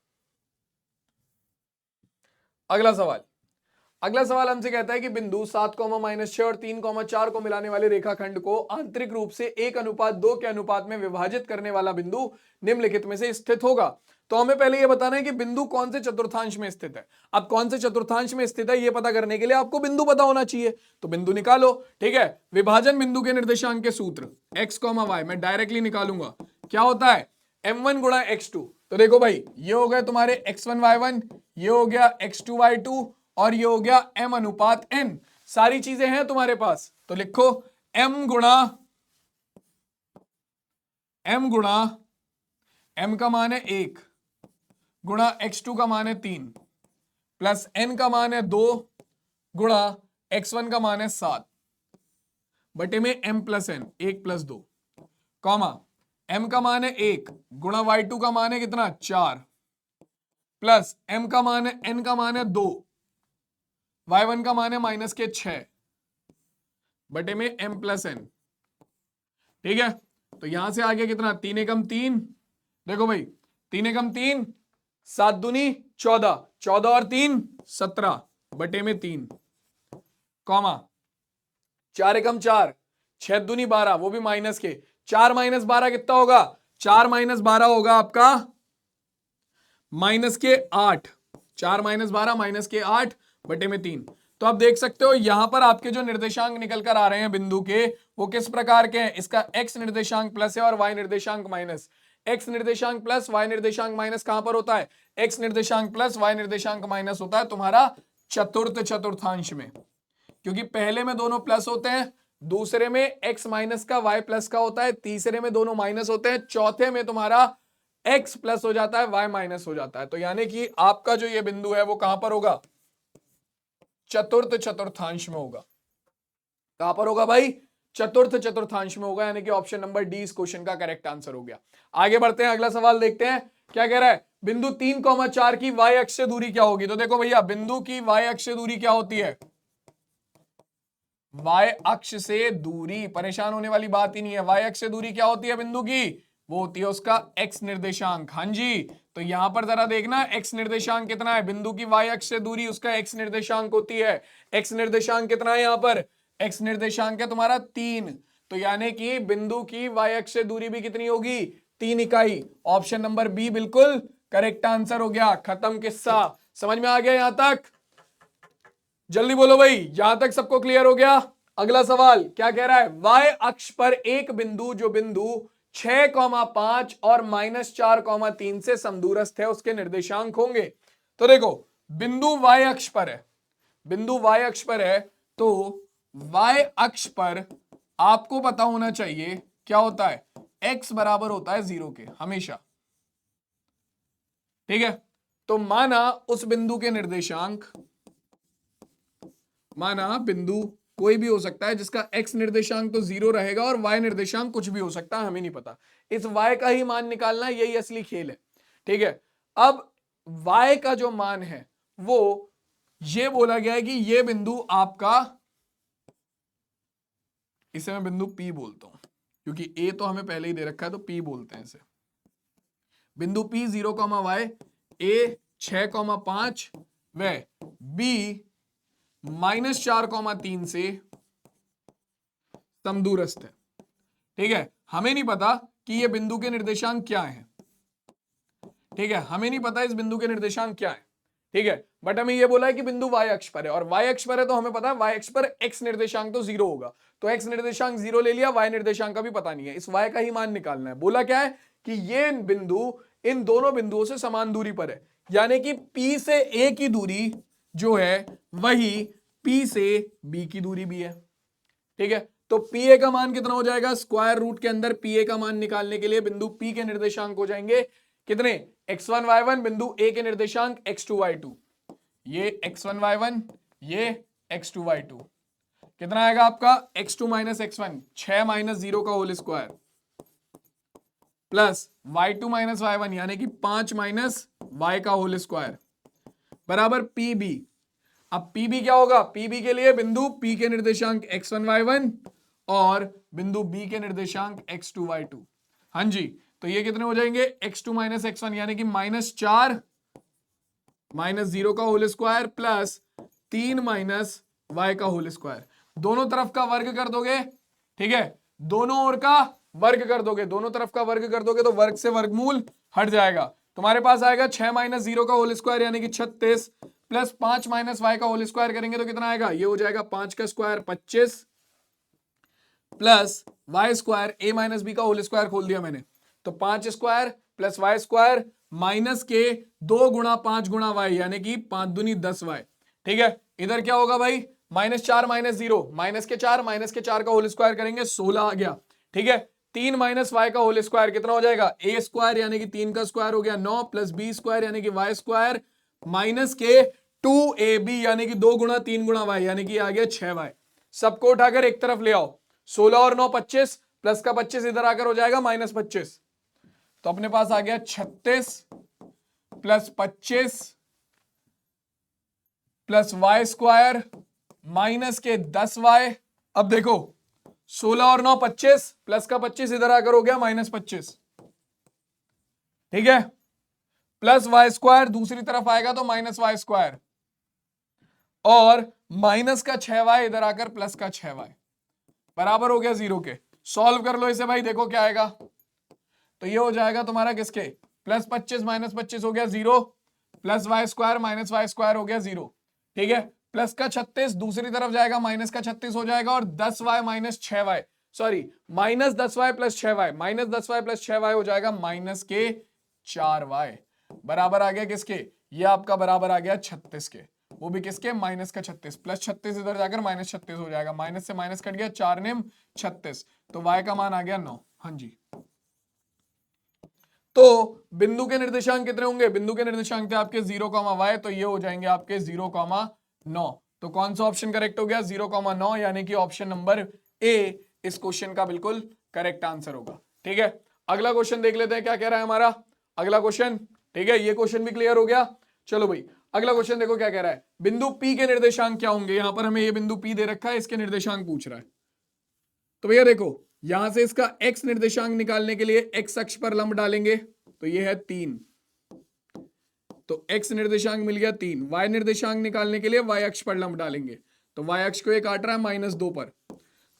अगला सवाल हमसे कहता है कि बिंदु 7, -6 और 3, 4 को मिलाने वाले रेखाखंड को आंतरिक रूप से 1:2 के अनुपात में विभाजित करने वाला बिंदु निम्नलिखित में से स्थित होगा। तो हमें पहले यह बताना है कि बिंदु कौन से चतुर्थांश में स्थित है। अब कौन से चतुर्थांश में स्थित है यह पता करने के लिए आपको बिंदु पता होना चाहिए, तो बिंदु निकालो। ठीक है, विभाजन बिंदु के निर्देशांक के सूत्र x, y मैं डायरेक्टली निकालूंगा। क्या होता है? m1 गुणा x2। तो देखो भाई, ये हो गए तुम्हारे x1 y1, ये हो गया x2 y2 और ये हो गया m अनुपात n। सारी चीजें हैं तुम्हारे पास, तो लिखो m गुणा m का मान है 1 गुणा x2 का मान है 3 प्लस n का मान है 2 गुणा x1 का मान है 7 बटे में m plus n 1 plus 2 comma m का मान है 1 गुणा y2 का मान है कितना 4 प्लस m का मान है n का मान है 2 y1 का मान है -6 बटे में m प्लस n। ठीक है, तो यहां से आगे कितना 3 एकम 3, देखो भाई 3 एकम 3 7 दूनी 14, 14 और 3 17 बटे में 3 कॉमा 4 एकम 4 6 दूनी 12 वो भी माइनस के 4 माइनस 12 कितना होगा? 4 माइनस 12 होगा आपका -8। 4 माइनस 12 -8 बटे में 3। तो आप देख सकते हो यहां पर आपके जो निर्देशांक निकल कर आ रहे हैं बिंदु के, वो किस प्रकार के हैं? इसका x निर्देशांक प्लस है और y निर्देशांक माइनस। x निर्देशांक प्लस y निर्देशांक माइनस कहां पर होता है? x निर्देशांक प्लस y निर्देशांक माइनस होता है तुम्हारा चतुर्थांश में, क्योंकि पहले में दोनों प्लस होते हैं, दूसरे में x माइनस का y प्लस का होता है, तीसरे में दोनों माइनस होते हैं, चौथे में तुम्हारा x प्लस हो जाता है, y माइनस हो जाता है। तो यानी कि आपका जो ये बिंदु है वो कहां पर होगा? चतुर्थांश में होगा। कहां पर होगा भाई? चतुर्थांश में होगा, यानी कि ऑप्शन नंबर डी इस क्वेश्चन का करेक्ट आंसर हो गया। आगे बढ़ते हैं, अगला सवाल देखते हैं क्या कह रहा है। बिंदु 3, 4 की y अक्ष से दूरी क्या होगी? तो देखो भैया, बिंदु की y अक्ष से दूरी क्या होती है? y अक्ष से दूरी, परेशान होने वाली बात ही नहीं है। y अक्ष से दूरी क्या होती है बिंदु की? वो होती है उसका x निर्देशांक। हाँ जी, तो यहां पर जरा देखना x निर्देशांक कितना है। बिंदु की y अक्ष से दूरी उसका x निर्देशांक होती है। x निर्देशांक कितना है? यहां पर x निर्देशांक है तुम्हारा 3। तो यानी कि बिंदु की y अक्ष से दूरी भी कितनी होगी? 3 इकाई। ऑप्शन नंबर बी बिल्कुल करेक्ट आंसर हो गया। खत्म किस्सा। समझ में आ गया यहां तक? जल्दी बोलो भाई, यहां तक सबको क्लियर हो गया? अगला सवाल क्या कह रहा है? y अक्ष पर एक बिंदु जो बिंदु 6,5 और -4,3 से समदूरस्थ है उसके निर्देशांक होंगे। तो देखो, बिंदु y अक्ष पर है, बिंदु y अक्ष पर है, तो y अक्ष पर आपको पता होना चाहिए क्या होता है? x बराबर होता है 0 के हमेशा। ठीक है, तो माना उस बिंदु के निर्देशांक, माना बिंदु कोई भी हो सकता है जिसका x निर्देशांक तो 0 रहेगा और y निर्देशांक कुछ भी हो सकता है, हमें नहीं पता। इस y का ही मान निकालना, यही असली खेल है। ठीक है, अब y का जो मान है वो ये बोला गया है कि ये बिंदु आपका, इसे मैं बिंदु P बोलता हूं क्योंकि A तो हमें पहले ही दे रखा है, तो P बोलते हैं इसे। बिंदु P 0, y, A 6,5 व B -4,3 से समदूरस्थ है। ठीक है, हमें नहीं पता कि ये बिंदु के निर्देशांक क्या है। ठीक है, हमें नहीं पता इस बिंदु के निर्देशांक क्या है। ठीक है, बट हमें ये बोला है कि बिंदु y अक्ष पर है, और y अक्ष पर है तो हमें पता है y अक्ष पर x निर्देशांक तो 0 होगा, तो x निर्देशांक 0 ले लिया, y निर्देशांक का भी पता नहीं है, इस y का ही मान निकालना है। बोला क्या है कि ये बिंदु इन दोनों बिंदुओं से समान दूरी पर है, यानी कि P से A की दूरी जो है वही P से B की दूरी भी है। ठीक है, तो PA का मान कितना हो जाएगा? स्क्वायर रूट के अंदर PA का मान निकालने के लिए बिंदु P के निर्देशांक हो जाएंगे कितने? x1 y1, बिंदु A के निर्देशांक x2 y2, ये x1 y1, ये x2 y2, कितना आएगा आपका? x2 माइनस x1, 6 - 0 का whole square, plus y2 minus y1 यानी कि 5 - y का होल स्क्वायर, बराबर PB। अब पीबी क्या होगा? पीबी के लिए बिंदु पी के निर्देशांक x1 y1 और बिंदु बी के निर्देशांक x2 y2। हाँ जी, तो ये कितने हो जाएंगे? x2 माइनस x1 यानी कि -4 माइनस 0 का whole square plus 3 minus y का होल स्क्वायर। दोनों तरफ का वर्ग कर दोगे, ठीक है, दोनों ओर का वर्ग कर दोगे, दोनों तरफ का वर्ग कर दोगे तो वर्ग से वर्गमूल हट जाएगा। तुम्हारे पास आएगा 6 माइनस 0 का होल स्क्वायर यानी कि 36 प्लस 5 माइनस y का होल स्क्वायर करेंगे तो कितना आएगा? ये हो जाएगा 5 का square 25 plus y square A minus B का होल स्क्वायर खोल दिया मैंने, तो 5 square plus y square minus के 2 गुणा 5 गुणा वाई यानी कि 5 दूनी 10 वाई। ठीक है, इधर क्या होगा भाई? -4 माइनस 0 माइनस के 4 का होल स्क्वायर करेंगे 16 आ गया। ठीक है, 3 माइनस वाई का होल स्क्वायर कितना हो जाएगा? ए स्क्वायर यानी कि 3 का स्क्वायर हो गया 9 प्लस बी स्क्वायर यानी कि वाई स्क्वायर माइनस के 2ab यानी कि 2 गुणा 3 गुणा वाई यानी कि आ गया 6 वाई। सबको उठाकर एक तरफ ले आओ, 16 और 9 25 प्लस का 25 इधर आकर हो जाएगा -25, तो अपने पास आ गया 36 plus 25 plus y square minus के 10 वाई। अब देखो 16 और 9 25 प्लस का 25 इधर आकर हो गया -25, ठीक है, प्लस वाई स्क्वायर दूसरी तरफ आएगा तो माइनस वाई स्क्वायर और माइनस का 6 वाई इधर आकर प्लस का 6 वाई बराबर हो गया 0 के। सॉल्व कर लो इसे भाई, देखो क्या आएगा। तो ये हो जाएगा तुम्हारा किसके? प्लस 25 माइनस 25 हो गया 0 plus y square minus y square हो गया 0। ठीक है, प्लस का 36 दूसरी तरफ जाएगा माइनस का 36 हो जाएगा और 10 y minus 6 y, sorry minus 10 y plus 6 y, minus 10 y plus 6 y हो जाएगा माइनस के 4 वाई बराबर आ गया किसके? ये आपका बराबर आ गया 36 के, वो भी किसके? माइनस का 36 प्लस 36 इधर जाकर माइनस 36 हो जाएगा, माइनस से माइनस कट गया 4 नेम 36, तो y का मान आ गया 9। हाँ जी, तो बिंदु के निर्देशांक कितने होंगे? बिंदु के निर्देशांक थे आपके 0, y, तो ये हो जाएंगे आपके 0, 9। तो कौन सा ऑप्शन करेक्ट हो गया? 0, 9 यानी कि ऑप्शन नंबर ए इस क्वेश्चन का बिल्कुल करेक्ट आंसर होगा। ठीक है, अगला क्वेश्चन देख लेते हैं क्या कह रहा है हमारा अगला क्वेश्चन। ठीक है, ये क्वेश्चन भी क्लियर हो गया। चलो भाई अगला क्वेश्चन देखो क्या कह रहा है। बिंदु P के निर्देशांक क्या होंगे? यहां पर हमें ये बिंदु P दे रखा है, इसके निर्देशांक पूछ रहा है। तो भैया देखो यहां से इसका x निर्देशांक निकालने के लिए x अक्ष पर लंब डालेंगे, तो ये है 3, तो x निर्देशांक मिल गया 3। y निर्देशांक निकालने के लिए y अक्ष पर लंब डालेंगे, तो y अक्ष को ये काट रहा है -2 पर,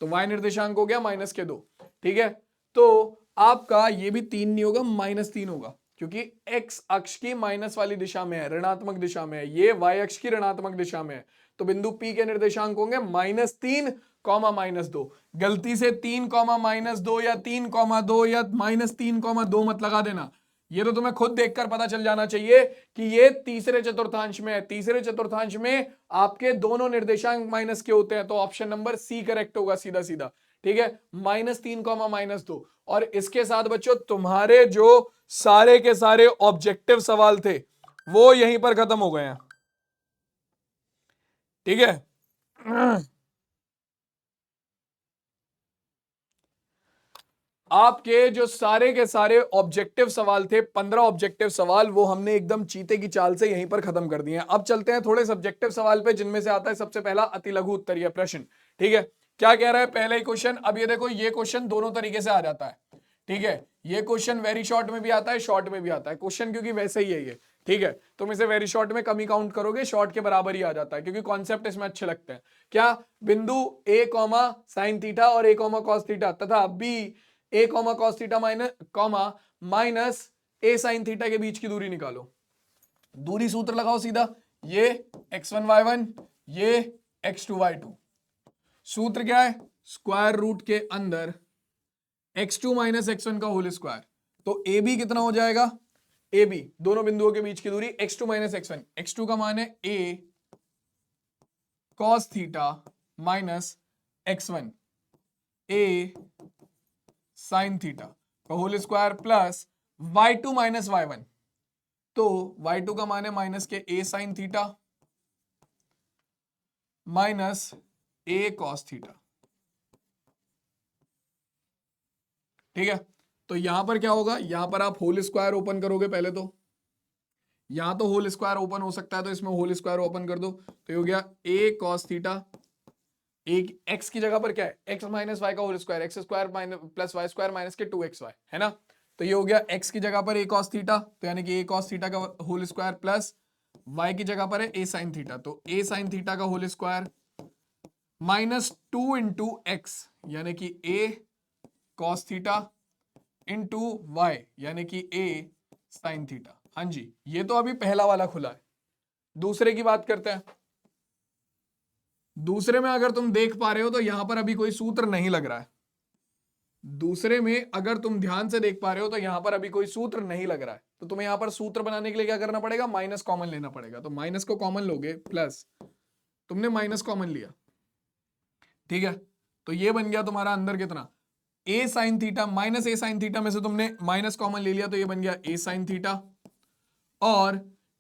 तो y निर्देशांक हो गया -2। ठीक है, तो आपका ये भी 3 नहीं होगा, -3 होगा, क्योंकि x अक्ष की माइनस वाली दिशा में है, ऋणात्मक दिशा में है, ये y अक्ष की ऋणात्मक दिशा में है, तो बिंदु P के निर्देशांक होंगे -3, -2। गलती से 3, -2 या 3, 2 या -3, 2 मत लगा देना, ये तो तुम्हें खुद देखकर पता चल जाना चाहिए कि ये तीसरे चतुर्थांश में है। तीसरे चतुर्थांश में आपके दोनों निर्देशांक माइनस के होते हैं, तो ऑप्शन नंबर सी करेक्ट होगा सीधा सीधा। ठीक है, -3, -2। और इसके साथ बच्चों तुम्हारे जो सारे के सारे ऑब्जेक्टिव सवाल थे वो यहीं पर खत्म हो गए हैं। ठीक है, आपके जो सारे के सारे ऑब्जेक्टिव सवाल थे 15 ऑब्जेक्टिव सवाल, वो हमने एकदम चीते की चाल से यहीं पर खत्म कर दिए हैं। अब चलते हैं थोड़े सब्जेक्टिव सवाल पे, जिनमें से आता है सबसे पहला अति लघु उत्तरीय प्रश्न। ठीक है, क्या कह रहा है पहला ही क्वेश्चन? अब ये देखो ये क्वेश्चन दोनों तरीके से आ जाता है। ठीक है, ये क्वेश्चन वेरी शॉर्ट में भी आता है, शॉर्ट में भी आता है क्वेश्चन, क्योंकि वैसे ही है ये। ठीक है, तुम इसे वेरी शॉर्ट में कम ही काउंट करोगे, शॉर्ट के बराबर ही आ जाता है, क्योंकि कॉन्सेप्ट इसमें अच्छे लगते हैं। क्या? बिंदु a, साइन थीटा और a, कॉस थीटा तथा b a, cos theta minus a sine theta के बीच की दूरी निकालो। दूरी सूत्र लगाओ सीधा, ये x1 y1, ये x2 y2। सूत्र क्या है? स्क्वायर रूट के अंदर x2 माइनस x1 का होल स्क्वायर। तो AB कितना हो जाएगा? AB दोनों बिंदुओं के बीच की दूरी x2 माइनस x1, x2 का मान है a cos theta minus x1 a sin theta का whole square plus y2 minus y1, तो y2 का मान है माइनस के a sin theta minus a cos theta. ठीक है, तो यहां पर क्या होगा? यहां पर आप होल स्क्वायर ओपन करोगे पहले, तो यहां तो होल स्क्वायर ओपन हो सकता है, तो इसमें होल स्क्वायर ओपन कर दो, तो ये हो गया a cos थीटा, एक x की जगह पर क्या है, x माइनस वाई का whole square, x square plus y square minus के 2xy है ना। तो ये हो गया x की जगह पर a cos थीटा, तो यानी कि a cos थीटा का होल स्क्वायर प्लस y की जगह पर है a sin थीटा, तो a sin थीटा का whole square minus 2 into x यानी कि a cos theta into y यानी कि a sin थीटा। हाँ जी, ये तो अभी पहला वाला खुला है। दूसरे की बात करते हैं। दूसरे में अगर तुम देख पा रहे हो तो यहां पर अभी कोई सूत्र नहीं लग रहा है। दूसरे में अगर तुम ध्यान से देख पा रहे हो तो यहां पर अभी कोई सूत्र नहीं लग रहा है, तो तुम्हें यहां पर सूत्र बनाने के लिए क्या करना पड़ेगा, माइनस कॉमन लेना पड़ेगा। तो माइनस को कॉमन लोगे, प्लस तुमने माइनस कॉमन लिया, ठीक है, तो ये बन गया तुम्हारा अंदर कितना, a sin theta minus a sin theta में से तुमने माइनस कॉमन ले लिया, तो ये बन गया a sin थीटा, और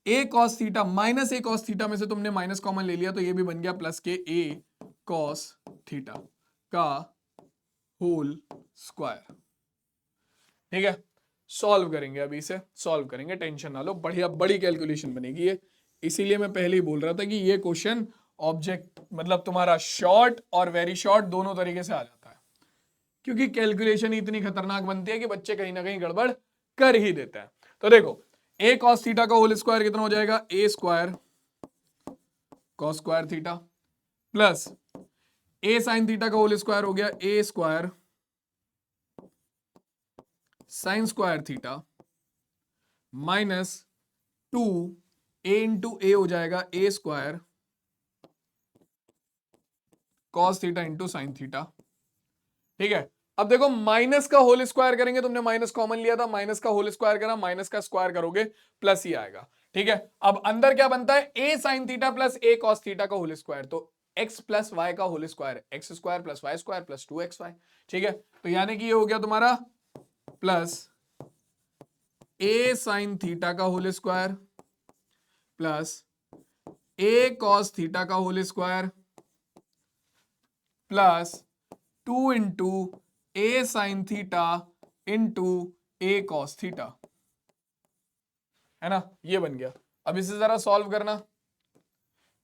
a cos theta minus a cos theta में से तुमने माइनस कॉमन ले लिया, तो ये भी बन गया प्लस के a cos थीटा का होल स्क्वायर। ठीक है, सॉल्व करेंगे, अभी इसे सॉल्व करेंगे, टेंशन ना लो, बढ़िया बड़ी कैलकुलेशन बनेगी ये। इसीलिए मैं पहले ही बोल रहा था कि ये क्वेश्चन ऑब्जेक्ट मतलब तुम्हारा शॉर्ट और वेरी शॉर्ट दोनों तरीके से आ जाता है, क्योंकि कैलकुलेशन इतनी खतरनाक बनती है कि बच्चे कहीं ना कहीं गड़बड़ कर ही देते हैं। तो देखो a cos थीटा का होल स्क्वायर कितना हो जाएगा, a square cos square theta plus a sin theta का होल स्क्वायर हो गया a square sine square theta minus 2 a into a हो जाएगा a square cos theta into sine theta. ठीक है, अब देखो माइनस का होल स्क्वायर करेंगे, तुमने माइनस कॉमन लिया था, माइनस का होल स्क्वायर करा, माइनस का स्क्वायर करोगे प्लस ही आएगा। ठीक है, अब अंदर क्या बनता है, a sine theta plus a cos theta का होल स्क्वायर, तो x प्लस वाई का whole square, x square plus y square plus 2xy। ठीक है, तो यानी कि ये हो गया तुम्हारा प्लस a साइन थीटा का whole square plus a cos theta का whole square plus 2 into a sine theta into a cos theta, है ना, ये बन गया। अब इसे जरा सॉल्व करना,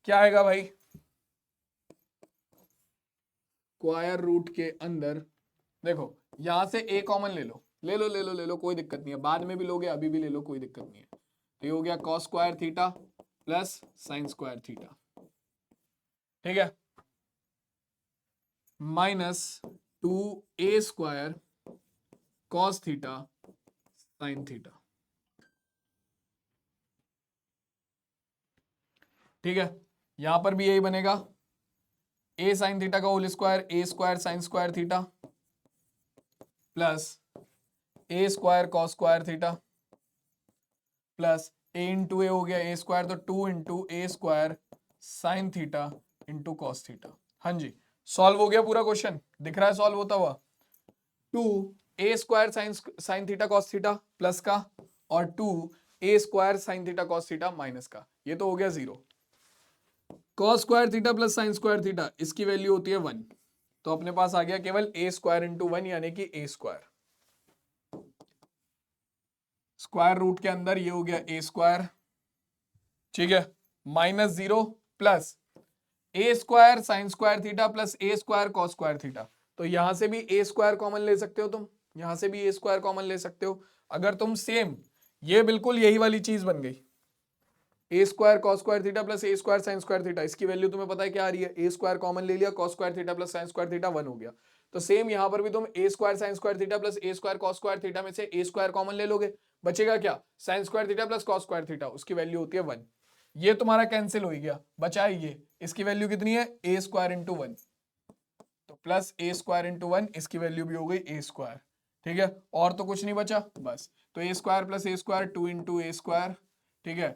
क्या आएगा भाई, स्क्वायर रूट के अंदर देखो यहां से a कॉमन ले लो, ले लो ले लो ले लो, कोई दिक्कत नहीं है, बाद में भी लोगे अभी भी ले लो, कोई दिक्कत नहीं है। तो ये हो गया cos square theta plus sine square theta, ठीक है, minus 2a square cos theta sine theta. ठीक है, यहां पर भी यही बनेगा, a साइन थीटा का whole square a square sine square theta plus a square cos square theta plus a into a हो गया a स्क्वायर, तो 2 into a square sine theta into cos theta. हाँ जी, सॉल्व हो गया पूरा question, दिख रहा है सॉल्व होता हुआ। 2 a square sine theta cos theta plus का और 2 a square sine theta cos theta minus का, ये तो हो गया 0। Cos square theta plus sine square theta, इसकी वैल्यू होती है 1, तो अपने पास आ गया केवल a स्क्वायर इंटू 1 यानी कि a स्क्वायर, स्क्वायर रूट के अंदर ये हो गया a स्क्वायर, ठीक है, minus 0 plus a square sine square theta plus a square cos square theta. तो यहां से भी a स्क्वायर कॉमन ले सकते हो तुम, यहां से भी a स्क्वायर कॉमन ले सकते हो। अगर तुम सेम, ये बिल्कुल यही वाली चीज बन गई, a square cos square theta plus a square sine square theta, इसकी वैल्यू तुम्हें पता है क्या आ रही है, a स्क्वायर कॉमन ले लिया, cos square theta plus sine square theta 1 हो गया। तो सेम यहां पर भी तुम a square sine square theta plus a square cos square theta में से a स्क्वायर कॉमन ले लोगे, बचेगा क्या, sign square theta plus cos square theta, उसकी वैल्यू होती है 1। ये तुम्हारा कैंसिल हो गया, बचा है ये, इसकी वैल्यू कितनी है, a स्क्वायर इंटू 1, तो प्लस a स्क्वायर इंटू 1, इसकी वैल्यू भी हो गई a स्क्वायर। ठीक है, और तो कुछ नहीं बचा बस, तो a square plus a square 2 into a square, ठीक है,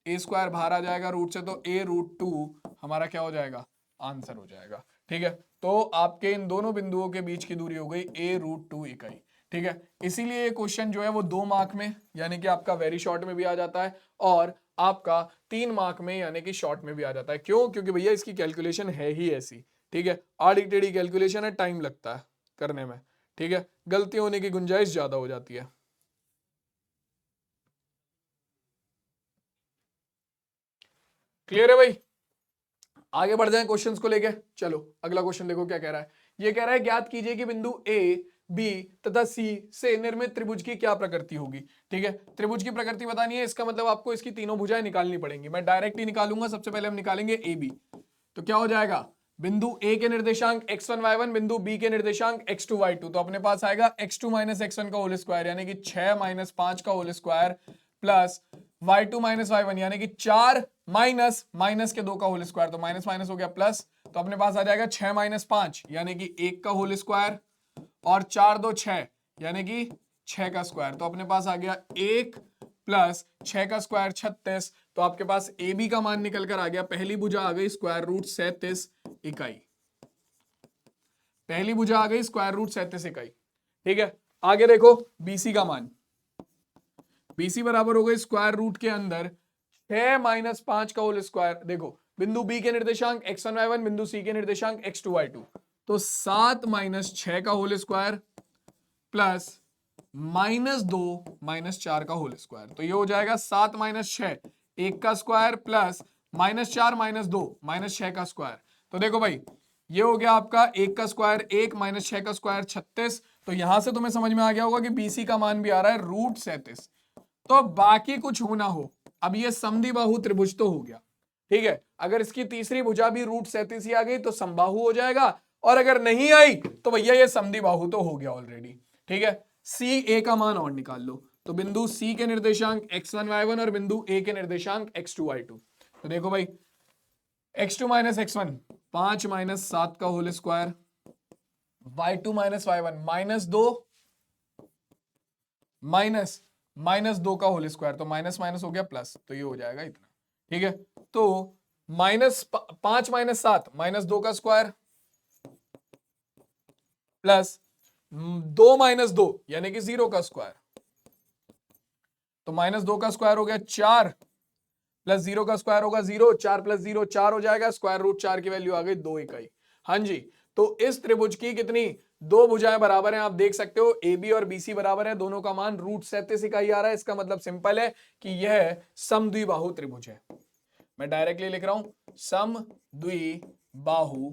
a स्क्वायर बाहर आ जाएगा रूट से, तो a रूट 2 हमारा क्या हो जाएगा, आंसर हो जाएगा। ठीक है, तो आपके इन दोनों बिंदुओं के बीच की दूरी हो गई a रूट 2 इकाई। ठीक है, इसीलिए ये क्वेश्चन जो है वो 2 मार्क में यानी कि आपका वेरी शॉर्ट में भी आ जाता है और आपका 3 मार्क में यानी कि शॉर्ट में भी आ जाता है। क्यों, क्योंकि भैया इसकी कैलकुलेशन है ही ऐसी। ठीक है, आड़ी टेढ़ी कैलकुलेशन है, टाइम लगता है करने में। ठीक है, गलती होने की गुंजाइश ज्यादा हो जाती है। क्लियर है भाई? आगे बढ़ जाएं क्वेश्चंस को लेके। चलो अगला क्वेश्चन देखो क्या कह रहा है। ये कह रहा है ज्ञात कीजिए कि बिंदु ए, बी तथा सी से निर्मित त्रिभुज की क्या प्रकृति होगी। ठीक है, त्रिभुज की प्रकृति बतानी है, इसका मतलब आपको इसकी तीनों भुजाएं निकालनी पड़ेंगी। मैं डायरेक्ट ही निकालूंगा। सबसे पहले हम निकालेंगे ए बी। तो क्या हो जाएगा, बिंदु ए के निर्देशांक x1 y1, बिंदु बी के निर्देशांक x2 y2। तो अपने पास आएगा x2 माइनस x1 का होल स्क्वायर यानी कि 6 माइनस 5 का whole square plus y2 minus y1 यानी कि 4 माइनस माइनस के 2 का होल स्क्वायर। तो माइनस माइनस हो गया प्लस। तो अपने पास आ जाएगा 6 माइनस 5 यानी कि 1 का होल स्क्वायर और 4 2 6 यानी कि 6 का स्क्वायर। तो अपने पास आ गया 1 प्लस 6 का स्क्वायर 36। तो आपके पास ए बी का मान निकल कर आ गया। पहली भुजा आ गई स्क्वायर रूट 37 इकाई। पहली भुजा आ गई स्क्वायर रूट 37 इकाई। ठीक है, आगे देखो बीसी का मान। बीसी बराबर हो गई स्क्वायर रूट के अंदर 6 माइनस 5 का होल स्क्वायर। देखो बिंदु बी के निर्देशांक x1 y1, बिंदु सी के निर्देशांक x2 y2। तो 7 माइनस 6 का whole square plus minus 2 minus 4 का होल स्क्वायर। तो ये हो जाएगा 7 माइनस 6 1 का square plus minus 4 minus 2 minus 6 का स्क्वायर। तो देखो भाई ये हो गया आपका 1 का स्क्वायर 1 माइनस 6 का स्क्वायर 36। तो यहां से तुम्हें समझ में आ गया होगा कि बीसी का मान भी आ रहा है रूट 37। तो बाकी कुछ हो ना हो, अब ये समद्विबाहु त्रिभुज तो हो गया। ठीक है, अगर इसकी तीसरी भुजा भी रूट 37 ही आ गई तो समबाहु हो जाएगा, और अगर नहीं आई तो भैया ये समद्विबाहु तो हो गया ऑलरेडी। ठीक है, सी ए का मान और निकाल लो। तो बिंदु सी के निर्देशांक x1 y1 और बिंदु ए के निर्देशांक x2 y2। तो देखो भाई x2 माइनस x1 5 माइनस 7 का whole square, y2 minus y1 minus 2 minus minus 2 का होल स्क्वायर। तो माइनस माइनस हो गया प्लस। तो ये हो जाएगा इतना। ठीक है, तो माइनस 5 माइनस 7 माइनस 2 का स्क्वायर प्लस 2 माइनस 2 यानी कि 0 का स्क्वायर। तो माइनस 2 का स्क्वायर हो गया 4 प्लस 0 का स्क्वायर होगा 0। 4 प्लस 0 4 हो जाएगा। स्क्वायर रूट 4 की वैल्यू आ गई 2 इकाई। हाँ जी, तो इस त्रिभुज की कितनी दो भुजाएं बराबर हैं, आप देख सकते हो ए बी और बीसी बराबर है, दोनों का मान रूट 37 इकाई आ रहा है। इसका मतलब सिंपल है कि यह समद्विबाहु त्रिभुज है। मैं डायरेक्टली लिख रहा हूं समद्विबाहु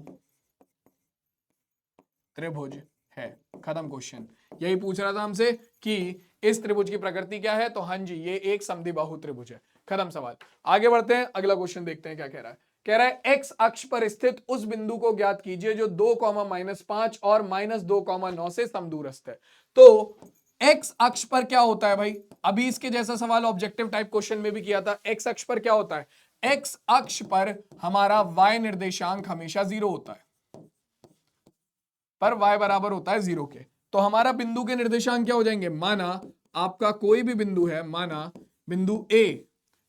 त्रिभुज है। खत्म क्वेश्चन। यही पूछ रहा था हमसे कि इस त्रिभुज की प्रकृति क्या है, तो हाँ जी ये एक समद्विबाहु त्रिभुज है। खत्म सवाल। आगे बढ़ते हैं, अगला क्वेश्चन देखते हैं क्या कह रहा है। कह रहा है एक्स अक्ष पर स्थित उस बिंदु को ज्ञात कीजिए जो 2,-5 और -2,9 से समदूरस्थ है। तो एक्स अक्ष पर क्या होता है भाई, अभी इसके जैसा सवाल ऑब्जेक्टिव टाइप क्वेश्चन में भी किया था। एक्स अक्ष पर क्या होता है, एक्स अक्ष पर हमारा वाई निर्देशांक हमेशा 0 होता है, पर y बराबर होता है 0 के। तो हमारा बिंदु के निर्देशांक क्या हो जाएंगे, माना आपका कोई भी बिंदु है, माना बिंदु A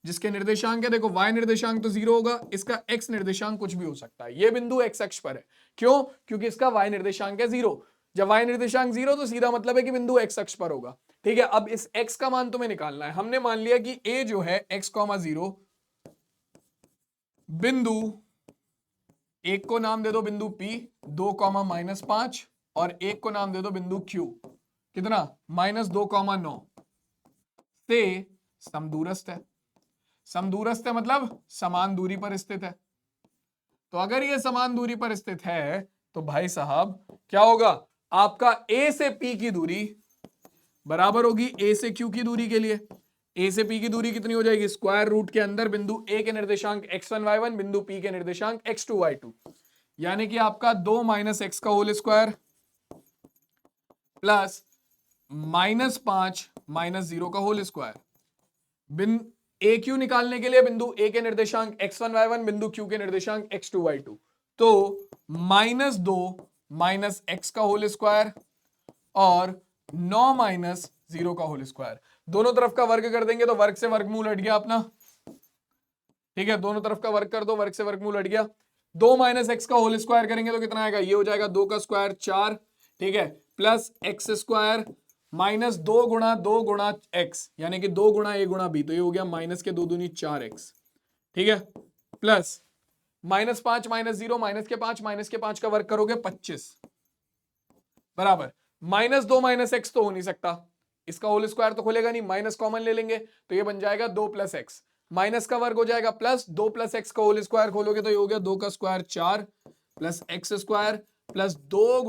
जिसके निर्देशांक है, देखो y निर्देशांक तो 0 होगा, इसका x निर्देशांक कुछ भी हो सकता है। ये बिंदु x अक्ष पर है, क्यों, क्योंकि इसका y निर्देशांक है 0। जब y निर्देशांक 0 तो सीधा मतलब है कि बिंदु x अक्ष पर होगा। ठीक है, अब इस x का मान तुम्हें निकालना है। हमने मान लिया कि a जो है x,0 बिंदु एक को नाम दे दो बिंदु P, 2,-5 और एक को नाम दे दो बिंदु Q, कितना -2,9 से समदूरस्थ है। समदूरस्थ है मतलब समान दूरी पर स्थित है। तो अगर ये समान दूरी पर स्थित है तो भाई साहब क्या होगा, आपका A से P की दूरी बराबर होगी A से Q की दूरी के लिए। A से P की दूरी कितनी हो जाएगी, स्क्वायर रूट के अंदर बिंदु A के निर्देशांक x1 y1, बिंदु P के निर्देशांक x2 y2, यानी कि आपका 2 माइनस x का होल स्क्वायर प्लस -5 माइनस 0 का होल स्क्वायर। बिंदु AQ निकालने के लिए बिंदु A के निर्देशांक x1 y1, बिंदु Q के निर्देशांक x2 y2। तो -2 माइनस x का होल स्क्वायर और 9 माइनस 0 का होल स्क्वायर। दोनों तरफ का वर्ग कर देंगे तो वर्ग से वर्गमूल हट गया अपना। ठीक है, दोनों तरफ का वर्ग कर दो, वर्ग से वर्गमूल हट गया। 2 माइनस एक्स का होल स्क्वायर करेंगे तो कितना आएगा, ये हो जाएगा 2 का स्क्वायर 4। ठीक है, प्लस एक्स स्क्वायर माइनस 2 गुणा 2 गुणा एक्स यानी कि 2 गुणा ए गुणा बी, तो ये हो गया माइनस के 2 दूनी 4x। ठीक है, प्लस -5 माइनस 0 माइनस के 5 का वर्ग करोगे 25 बराबर -2 माइनस एक्स तो हो नहीं सकता, इसका होल स्क्वायर तो खुलेगा नहीं, माइनस कॉमन ले लेंगे तो ये बन जाएगा 2 प्लस एक्स। माइनस का वर्ग हो जाएगा प्लस, 2 प्लस एक्स का होल स्क्वायर खोलोगे तो ये हो गया 2 का square 4 plus x square plus 2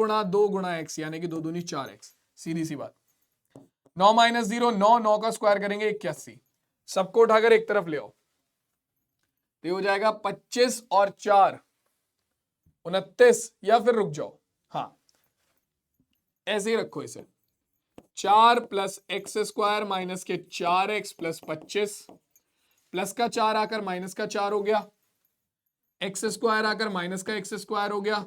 गुणा एक्स यानी कि 2 दूनी 4x। सीधी सी बात। 9 माइनस 0 9, 9 का स्क्वायर करेंगे 81। सबको उठाकर एक तरफ ले आओ तो ये हो जाएगा 25 और 4 29, या फिर रुक जाओ, हाँ ऐसे ही रखो इसे, 4 प्लस एक्स स्क्वायर माइनस के 4x प्लस 25 प्लस का 4 आकर माइनस का 4 हो गया, एक्स स्क्वायर आकर माइनस का एक्स स्क्वायर हो गया,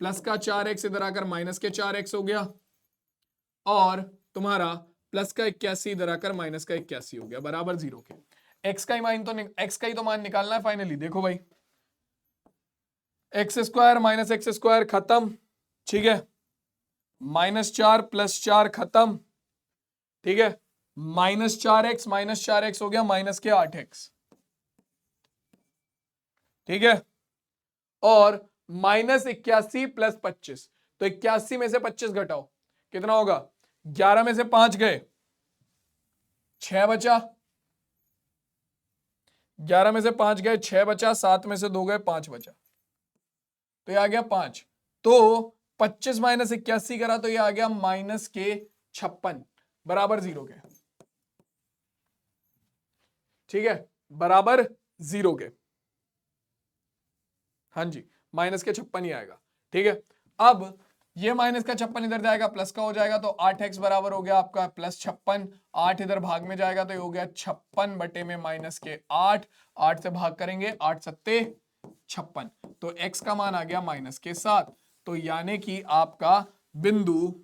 प्लस का 4x इधर आकर माइनस के 4x हो गया, और तुम्हारा प्लस का 81 इधर आकर माइनस का 81 हो गया बराबर 0 के। एक्स का ही तो मान निकालना है फाइनली। देखो भाई, x square minus x square खत्म, ठीक है, -4 प्लस 4 खत्म, ठीक है, -4x हो गया माइनस के 8x, ठीक है, और -81 प्लस 25, तो 81 में से 25 घटाओ कितना होगा, 11 में से 5 गए 6 बचा, 11 में से 5 गए 6 बचा, 7 में से 2 गए 5 बचा, तो ये आ गया 5। तो 25 माइनस 81 करा तो ये आ गया माइनस के 56 बराबर 0 के, ठीक है, बराबर 0 के, हाँ जी माइनस के 56 ही आएगा, ठीक है। अब ये माइनस का 56 इधर जाएगा प्लस का हो जाएगा, तो 8x बराबर हो गया आपका प्लस 56, 8 इधर भाग में जाएगा तो ये हो गया 56 बटे में माइनस के 8, 8 से भाग करेंगे 8 सत्ते 56, तो x का मान आ गया माइनस के 7। तो यानी कि आपका बिंदु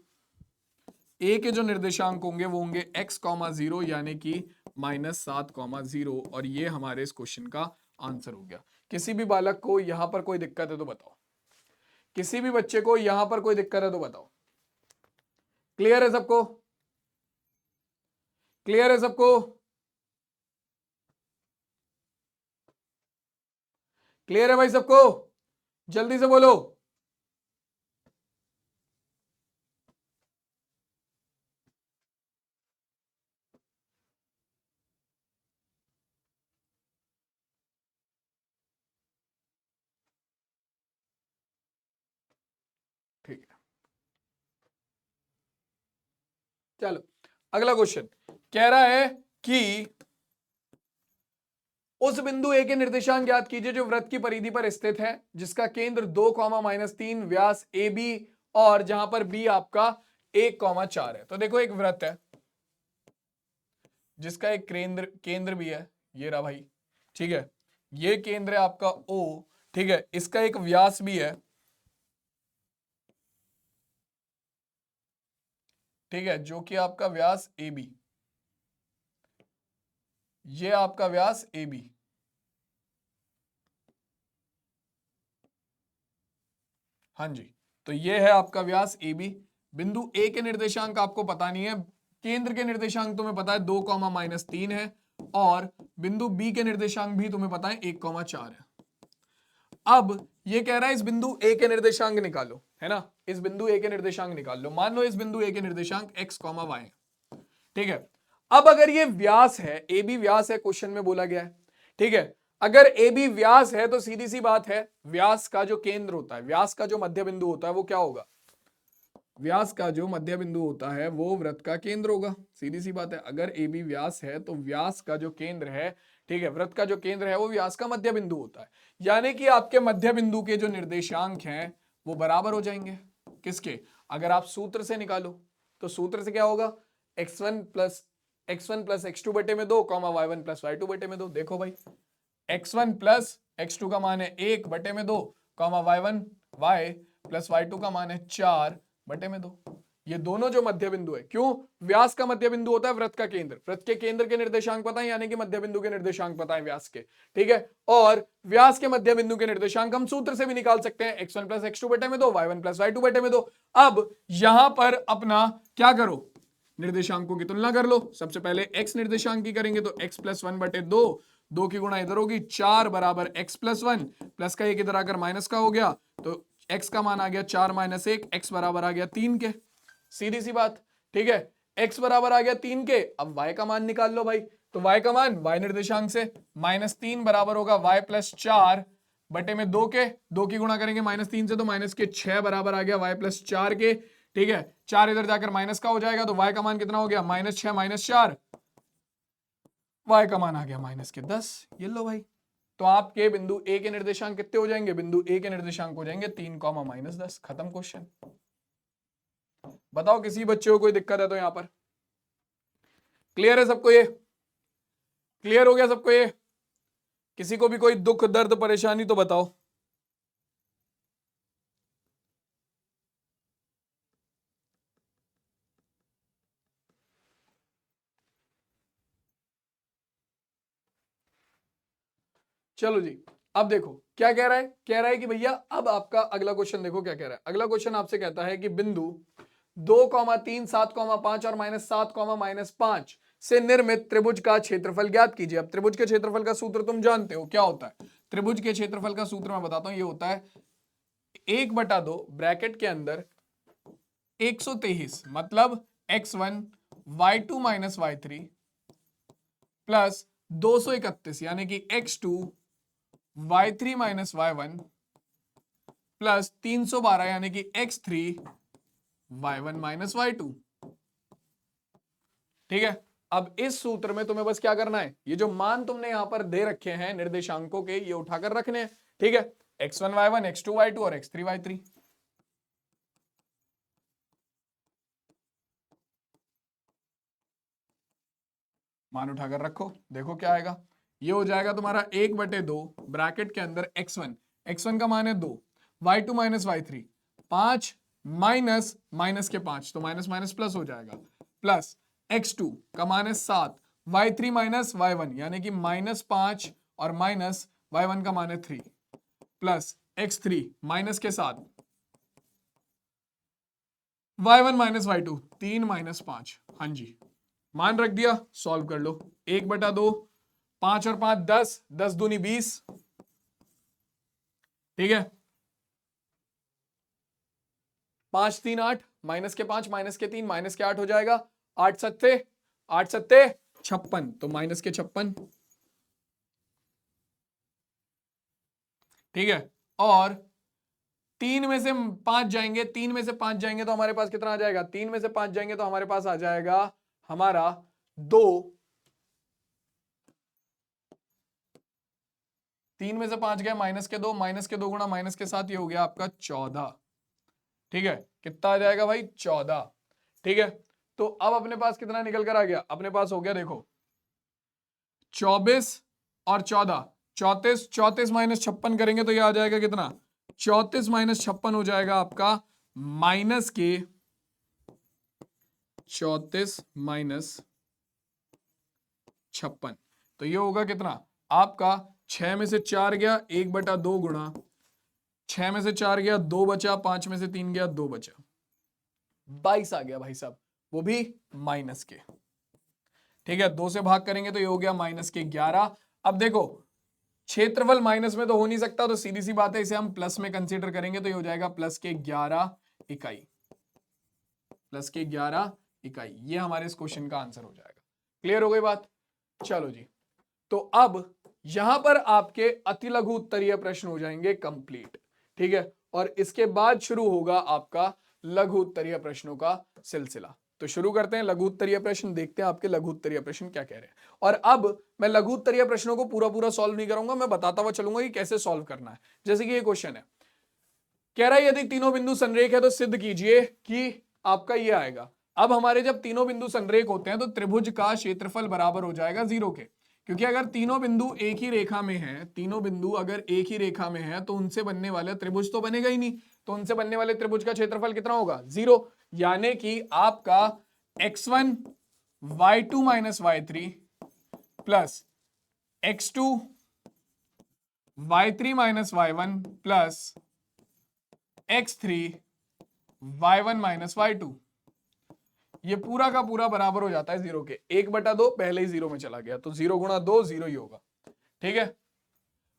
a के जो निर्देशांक होंगे वो होंगे x, 0 यानी कि -7, 0, और ये हमारे इस क्वेश्चन का आंसर हो गया। किसी भी बालक को यहां पर कोई दिक्कत है तो बताओ, किसी भी बच्चे को यहां पर कोई दिक्कत है तो बताओ। क्लियर है सबको, क्लियर है सबको, क्लियर है भाई सबको, जल्दी से बोलो। ठीक है, चलो अगला क्वेश्चन कह रहा है कि उस बिंदु ए के निर्देशांक ज्ञात कीजिए जो वृत्त की परिधि पर स्थित है, जिसका केंद्र 2, -3 व्यास ए बी, और जहां पर बी आपका 1, 4 है। तो देखो एक वृत्त है जिसका एक केंद्र भी है, ये रहा भाई, ठीक है, ये केंद्र है आपका O, ठीक है, इसका एक व्यास भी है, ठीक है, जो कि आपका व्यास ए बी, ये आपका व्यास ए बी, हाँ जी, तो ये है आपका व्यास ए बी। बिंदु ए के निर्देशांक आपको पता नहीं है, केंद्र के निर्देशांक तुम्हें पता है 2, -3 है, और बिंदु बी के निर्देशांक भी तुम्हें पता है 1, 4 है। अब ये कह रहा है इस बिंदु ए के निर्देशांक निकालो, है ना, इस बिंदु ए के निर्देशांक निकाल लो। मान लो इस बिंदु ए के निर्देशांक x, y, ठीक है। अब अगर ये व्यास है, ए बी व्यास है, क्वेश्चन में बोला गया है, ठीक है, अगर ए बी व्यास है तो सीधी सी बात है व्यास का जो केंद्र होता है, व्यास का जो मध्य बिंदु होता है वो क्या होगा, व्यास का जो मध्य बिंदु होता है वो वृत्त का केंद्र होगा। सीधी सी बात है, अगर ए बी व्यास है तो व्यास का जो केंद्र है, ठीक है, वृत्त का जो केंद्र है वो व्यास का मध्य बिंदु होता है। यानी कि आपके मध्य बिंदु के जो निर्देशांक हैं वो बराबर हो जाएंगे किसके, अगर आप सूत्र से निकालो तो सूत्र से क्या होगा, x1 प्लस x2 बटे में 2, y1 प्लस y2 बटे में 2। देखो भाई, x1 प्लस x2 का मान है 1 बटे में 2, y1 y प्लस y2 का मान है 4 बटे में 2। ये दोनों जो मध्य बिंदु है, क्यों, व्यास का मध्य बिंदु होता है वृत्त का केंद्र, वृत्त के केंद्र के निर्देशांक पता है यानी कि मध्य बिंदु के निर्देशांक पता है व्यास के, ठीक है, और व्यास के मध्य बिंदु के निर्देशांक हम सूत्र से भी निकाल सकते हैं, x1 प्लस x2 बटे में 2, y1 प्लस y2 बटे में 2। अब यहां पर अपना क्या करो, निर्देशांकों की तुलना कर लो। सबसे पहले x निर्देशांक की करेंगे तो x प्लस 1 बटे 2, 2 की गुणा इधर होगी 4 बराबर x प्लस 1, प्लस का एक इधर आकर माइनस का हो गया, तो x का मान आ गया 4 - 1, x बराबर आ गया 3 के। सीधी सी बात, ठीक है, x बराबर आ गया 3 के। अब y का मान निकाल लो भाई, तो तो y का मान y निर्देशांक से -3 बराबर होगा y प्लस 4 बटे में 2 के, 2 की गुणा करेंगे -3 से तो माइनस के 6 बराबर आ गया y प्लस 4 के। ठीक है, 4 इधर जाकर माइनस का हो जाएगा तो y का मान कितना हो गया -6 -4, y का मान आ गया -10। ये लो भाई, तो आपके बिंदु ए के निर्देशांक कितने हो जाएंगे, बिंदु ए के निर्देशांक हो जाएंगे 3, -10। खत्म क्वेश्चन। बताओ किसी बच्चे को कोई दिक्कत है तो यहां पर क्लियर है सबको, ये क्लियर हो गया सबको, ये किसी को भी कोई दुख दर्द परेशानी तो बताओ। चलो जी, अब देखो क्या कह रहा है, कह रहा है कि भैया अब आपका अगला क्वेश्चन देखो क्या कह रहा है। अगला क्वेश्चन आपसे कहता है कि बिंदु 2, 3, 7, 5 और -7, -5 से निर्मित त्रिभुज का क्षेत्रफल ज्ञात कीजिए। अब त्रिभुज के क्षेत्रफल का सूत्र तुम जानते हो क्या होता है। त्रिभुज के क्षेत्रफल का सूत्र मैं बताता हूं, ये होता है 1/2 ब्रैकेट के अंदर 123 मतलब x1 y2 - y3 प्लस 231 यानी कि x2 y3 - y1 प्लस 312 यानी कि x3 y1 - y2। ठीक है, अब इस सूत्र में तुम्हें बस क्या करना है, ये जो मान तुमने यहां पर दे रखे हैं निर्देशांकों के, ये उठाकर रखने हैं। ठीक है, x1 y1 x2 y2 और x3 y3। मान उठाकर रखो, देखो क्या आएगा। ये हो जाएगा तुम्हारा 1/2 ब्रैकेट के अंदर x1 का मान है 2, y2 - y3 5 माइनस माइनस के 5 तो माइनस माइनस प्लस हो जाएगा, प्लस x2 का मान है 7, y3 - y1 यानी कि -5 और माइनस y1 का मान है 3 प्लस x3 माइनस के साथ y1 - y2 3 - 5। हाँ जी, मान रख दिया, सॉल्व कर लो। 1/2 5 और 5 10, 10 दूनी 20। ठीक है, 5 3 8 माइनस के 5 माइनस के 3 माइनस के 8 हो जाएगा। 8 सत्ते 56 तो माइनस के 56। ठीक है, और 3 में से 5 जाएंगे, 3 में से 5 जाएंगे तो हमारे पास कितना आ जाएगा, 3 में से 5 जाएंगे तो हमारे पास आ जाएगा हमारा 2। 3 में से 5 गया माइनस के 2 गुणा माइनस के 7, ये हो गया आपका 14। ठीक है, कितना आ जाएगा भाई 14। ठीक है, तो अब अपने पास कितना निकल कर आ गया, अपने पास हो गया देखो 24 और 14, 34 34 माइनस 56 करेंगे तो ये आ जाएगा कितना, 34 माइनस 56 हो जाएगा आपका माइनस के 34 माइनस 56। तो ये होगा कितना आपका 6 में से 4 गया 1/2 गुणा 6 में से 4 गया 2 बचा, 5 में से 3 गया 2 बचा, 22 आ गया भाई साहब, वो भी माइनस के। ठीक है, 2 से भाग करेंगे तो ये हो गया माइनस के 11। अब देखो क्षेत्रफल माइनस में तो हो नहीं सकता, तो सीधी सी बात है इसे हम प्लस में कंसीडर करेंगे तो ये हो जाएगा प्लस के 11 इकाई, प्लस के 11 इकाई। ये हमारे इस क्वेश्चन का आंसर हो जाएगा। क्लियर हो गई बात। चलो जी, तो अब यहां पर आपके अति लघु उत्तरीय प्रश्न हो जाएंगे कंप्लीट। ठीक है, और इसके बाद शुरू होगा आपका लघु उत्तरीय प्रश्नों का सिलसिला। तो शुरू करते हैं लघु उत्तरीय प्रश्न, देखते हैं आपके लघु उत्तरीय प्रश्न क्या कह रहे हैं। और अब मैं लघु उत्तरीय प्रश्नों को पूरा पूरा सॉल्व नहीं करूंगा, मैं बताता हुआ चलूंगा कि कैसे सॉल्व करना है। जैसे कि ये क्वेश्चन है, कह रहा है यदि तीनों बिंदु संरेख है तो सिद्ध कीजिए कि आपका ये आएगा। अब हमारे जब तीनों बिंदु संरेख होते हैं तो त्रिभुज का क्षेत्रफल बराबर हो जाएगा 0 के, क्योंकि अगर तीनों बिंदु एक ही रेखा में हैं, तीनों बिंदु अगर एक ही रेखा में हैं तो उनसे बनने वाला त्रिभुज तो बनेगा ही नहीं, तो उनसे बनने वाले त्रिभुज का क्षेत्रफल कितना होगा 0, यानी कि आपका x1 y2 - y3 plus x2 y3 - y1 plus x3 y1 - y2, ये पूरा का पूरा बराबर हो जाता है 0 के। 1/2 पहले ही 0 में चला गया तो 0 गुणा 2 0 ही होगा। ठीक है,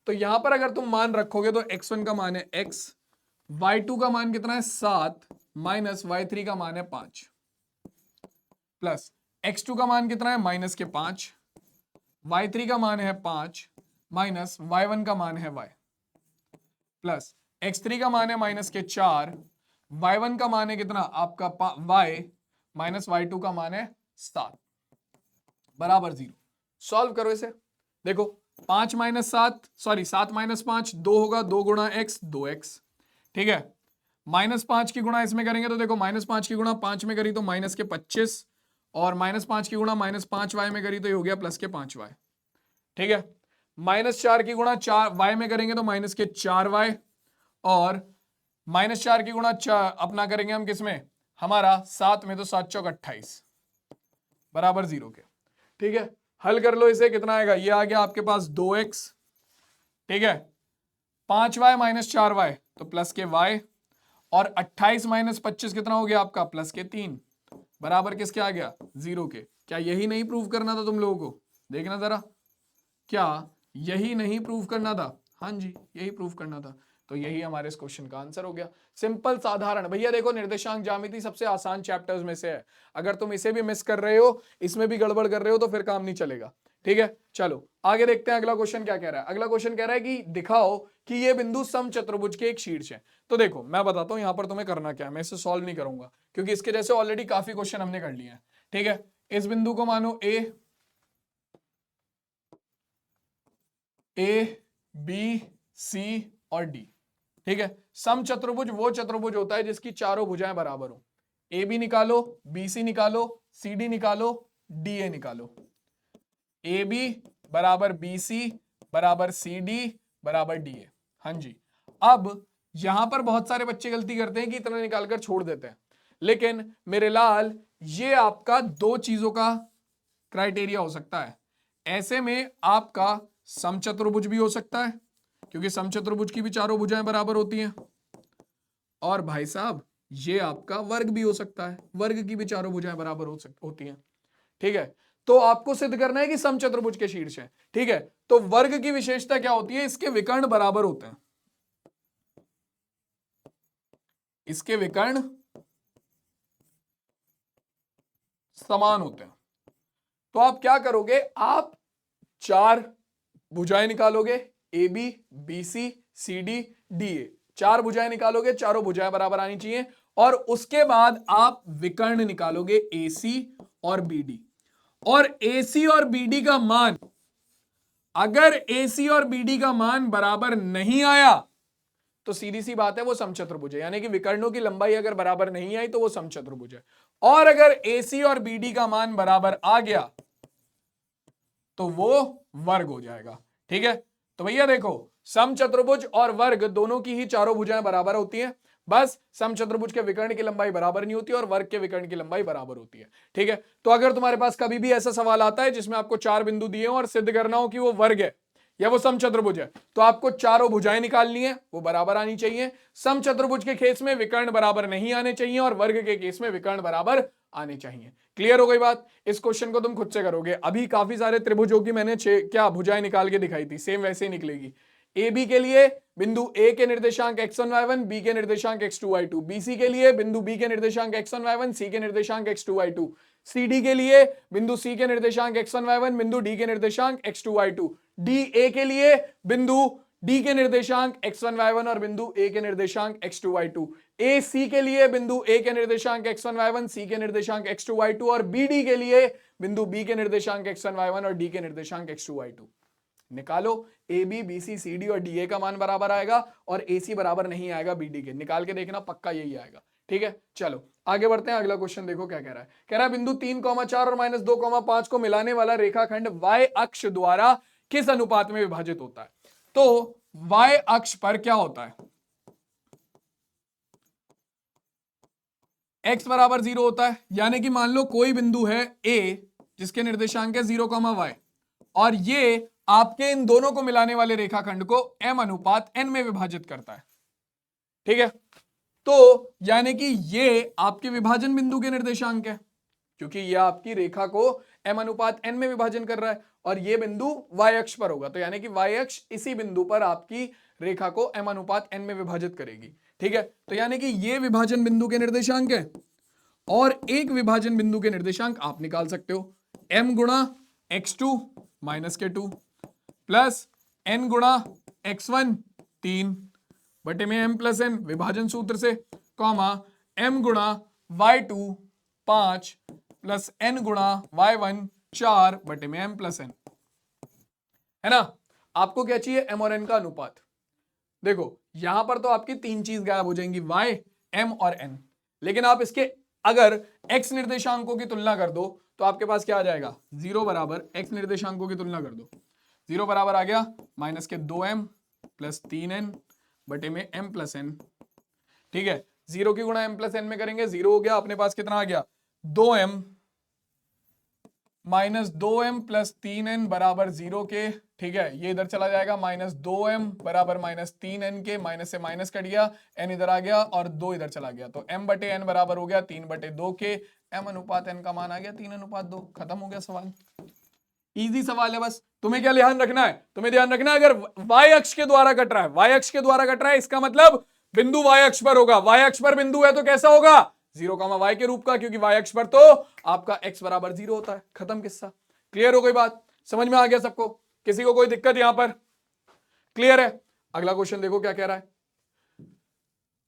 तो यहां पर अगर तुम मान रखोगे तो x1 का मान है x, y2 का मान कितना है 7 माइनस y3 का मान है 5 प्लस x2 का मान कितना है -5 y3 का मान है 5 माइनस y1 का मान है y प्लस x3 का मान है माइनस के 4, y1 का मान है कितना आपका y माइनस y2 का मान है 7 बराबर 0। सॉल्व करो इसे। देखो 5 माइनस 7 सॉरी 7 माइनस 5 2 होगा, 2 गुणा x 2x, ठीक है। माइनस 5 की गुणा इसमें करेंगे तो देखो माइनस 5 की गुणा 5 में करी तो माइनस के 25 और माइनस 5 की गुणा माइनस 5y में करी तो ये हो गया प्लस के 5y, ठीक है। माइनस 4 की गुणा 4y में करेंगे तो माइनस के 4y और माइनस 4 की गुणा अपना करेंगे हम किसमें, हमारा 7 में तो 7 चौक 28 बराबर 0 के, ठीक है। हल कर लो इसे, कितना आएगा, ये आ गया आपके पास 2x, ठीक है। 5y माइनस 4y तो प्लस के y और 28 माइनस 25 कितना हो गया आपका प्लस के 3 बराबर किसके आ गया 0 के। क्या यही नहीं प्रूव करना था तुम लोगों को, देखना जरा, क्या यही नहीं प्रूव करना था, हाँ जी यही प्रूव करना था। तो यही हमारे इस क्वेश्चन का आंसर हो गया। सिंपल साधारण भैया, देखो निर्देशांक ज्यामिति सबसे आसान चैप्टर्स में से है, अगर तुम इसे भी मिस कर रहे हो, इसमें भी गड़बड़ कर रहे हो तो फिर काम नहीं चलेगा, ठीक है। चलो आगे देखते हैं अगला क्वेश्चन क्या कह रहा है। अगला क्वेश्चन कह रहा है कि दिखाओ कि ये बिंदु समचतुर्भुज के एक शीर्ष है। तो देखो मैं बताता हूं यहां पर तुम्हें करना क्या है, मैं इसे सॉल्व नहीं करूंगा क्योंकि इसके जैसे ऑलरेडी काफी क्वेश्चन हमने कर लिए हैं, ठीक है। इस बिंदु को मानो ए बी सी और डी, ठीक है। समचतुर्भुज वो चतुर्भुज होता है जिसकी चारों भुजाएं बराबर हो। ए बी निकालो, बी सी निकालो, सी डी निकालो, डी ए निकालो। ए बी बराबर बी सी बराबर सी डी बराबर डी ए, हाँ जी। अब यहां पर बहुत सारे बच्चे गलती करते हैं कि इतना निकालकर छोड़ देते हैं, लेकिन मेरे लाल ये आपका दो चीजों का क्राइटेरिया हो सकता है। ऐसे में आपका समचतुर्भुज भी हो सकता है क्योंकि समचतुर्भुज की भी चारों भुजाएं बराबर होती हैं, और भाई साहब ये आपका वर्ग भी हो सकता है, वर्ग की भी चारों भुजाएं बराबर होती हैं, ठीक है। तो आपको सिद्ध करना है कि समचतुर्भुज के शीर्ष है, ठीक है। तो वर्ग की विशेषता क्या होती है, इसके विकर्ण बराबर होते हैं, इसके विकर्ण समान होते हैं। तो आप क्या करोगे, आप चार भुजाएं निकालोगे, A B B C C D D A, चार भुजाएं निकालोगे, चारों भुजाएं बराबर आनी चाहिए, और उसके बाद आप विकर्ण निकालोगे ए सी और बी डी। और ए सी और बी डी का मान, अगर ए सी और बी डी का मान बराबर नहीं आया तो सीधी सी बात है वो समचतुर्भुज है, यानी कि विकर्णों की लंबाई अगर बराबर नहीं आई तो वो समचतुर्भुज है। और अगर ए सी और बी डी का मान बराबर आ गया तो वो वर्ग हो जाएगा, ठीक है। तो भैया देखो समचतुर्भुज और वर्ग दोनों की ही चारों भुजाएं बराबर होती हैं, बस समचतुर्भुज के विकर्ण की लंबाई बराबर नहीं होती और वर्ग के विकर्ण की लंबाई बराबर होती है, ठीक है। तो अगर तुम्हारे पास कभी भी ऐसा सवाल आता है जिसमें आपको चार बिंदु दिए हो और सिद्ध करना हो कि वो वर्ग है या वो समचतुर्भुज है, तो आपको चारों भुजाएं निकालनी है, वो बराबर आनी चाहिए। समचतुर्भुज के केस में विकर्ण बराबर नहीं आने चाहिए और वर्ग के केस में विकर्ण बराबर आने चाहिए। क्लियर हो गई बात। इस क्वेश्चन को तुम खुद से करोगे, अभी काफी सारे त्रिभुजों की मैंने क्या भुजाएं निकाल के दिखाई थी, सेम वैसे ही निकलेगी। ए बी के लिए बिंदु ए के निर्देशांक x1 y1, बी के निर्देशांक x2 y2, बी सी के लिए बिंदु बी के निर्देशांक x1 y1, सी के निर्देशांक x2 y2, सी डी के लिए बिंदु सी के निर्देशांक x1 y1, बिंदु डी के निर्देशांक x2 y2, डी ए के लिए बिंदु डी के निर्देशांक x1 y1 और बिंदु ए के निर्देशांक x2 y2, ए सी के लिए बिंदु ए के निर्देशांक x1 y1, सी के निर्देशांक x2 y2 और बी डी के लिए बिंदु बी के निर्देशांक x1 y1 और डी के निर्देशांक x2 y2। निकालो, A B B C C D और डी ए का मान बराबर आएगा और ए सी बराबर नहीं आएगा बी डी के, निकाल के देखना पक्का यही आएगा, ठीक है। चलो आगे बढ़ते हैं, अगला क्वेश्चन देखो क्या कह रहा है। कह रहा है बिंदु 3,4 और -2,5 को मिलाने वाला रेखाखंड y अक्ष द्वारा किस अनुपात में विभाजित होता है। तो y अक्ष पर क्या होता है, x बराबर 0 होता है, यानी कि मान लो कोई बिंदु है a जिसके निर्देशांक है 0, y और ये आपके इन दोनों को मिलाने वाले रेखाखंड को m अनुपात n में विभाजित करता है, ठीक है। तो यानी कि ये आपके विभाजन बिंदु के निर्देशांक है, क्योंकि ये आपकी रेखा को m अनुपात n में विभाजन कर रहा है और ये बिंदु y अक्ष पर होगा, तो यानी कि y अक्ष इसी बिंदु पर आपकी रेखा को m अनुपात n में विभाजित करेगी, ठीक है। तो यानी कि ये विभाजन बिंदु के निर्देशांक है और एक विभाजन बिंदु के निर्देशांक आप निकाल सकते हो, m गुणा x2 माइनस के 2 प्लस n गुणा x1 3 बटे में m प्लस n विभाजन सूत्र से, कॉमा m गुणा y2 5 प्लस n गुणा y1 4 बटे में m प्लस n, है ना। आपको क्या चाहिए, m और n का अनुपात। देखो यहां पर तो आपकी तीन चीज गायब हो जाएंगी, y, m और n, लेकिन आप इसके अगर x निर्देशांकों की तुलना कर दो तो आपके पास क्या आ जाएगा, 0 बराबर x निर्देशांकों की तुलना कर दो, 0 बराबर आ गया माइनस के 2m प्लस 3n बटे में m प्लस n। ठीक है, 0 की गुणा m प्लस n में करेंगे, 0 हो गया, अपने पास कितना आ गया 2m minus 2m plus 3n बराबर 0 के। ठीक है, ये इधर चला जाएगा, माइनस 2m बराबर माइनस 3n के, माइनस से माइनस कट गया, n इधर आ गया और 2 इधर चला गया, तो m बटे n बराबर हो गया 3 बटे 2 के, m अनुपात n का मान आ गया 3 अनुपात 2। खत्म हो गया सवाल। इजी सवाल है। बस तुम्हें क्या ध्यान रखना है, तुम्हें ध्यान रखना है अगर y अक्ष के द्वारा कट रहा है, y अक्ष के द्वारा कट रहा है, इसका मतलब बिंदु y अक्ष पर होगा, y अक्ष पर बिंदु है तो कैसा होगा, 0, y के रूप का, क्योंकि y अक्ष पर तो आपका x बराबर 0 होता है। खत्म किस्सा। क्लियर हो गई बात, समझ में आ गया सबको, किसी को कोई दिक्कत यहां पर, क्लियर है। अगला क्वेश्चन देखो क्या कह रहा है।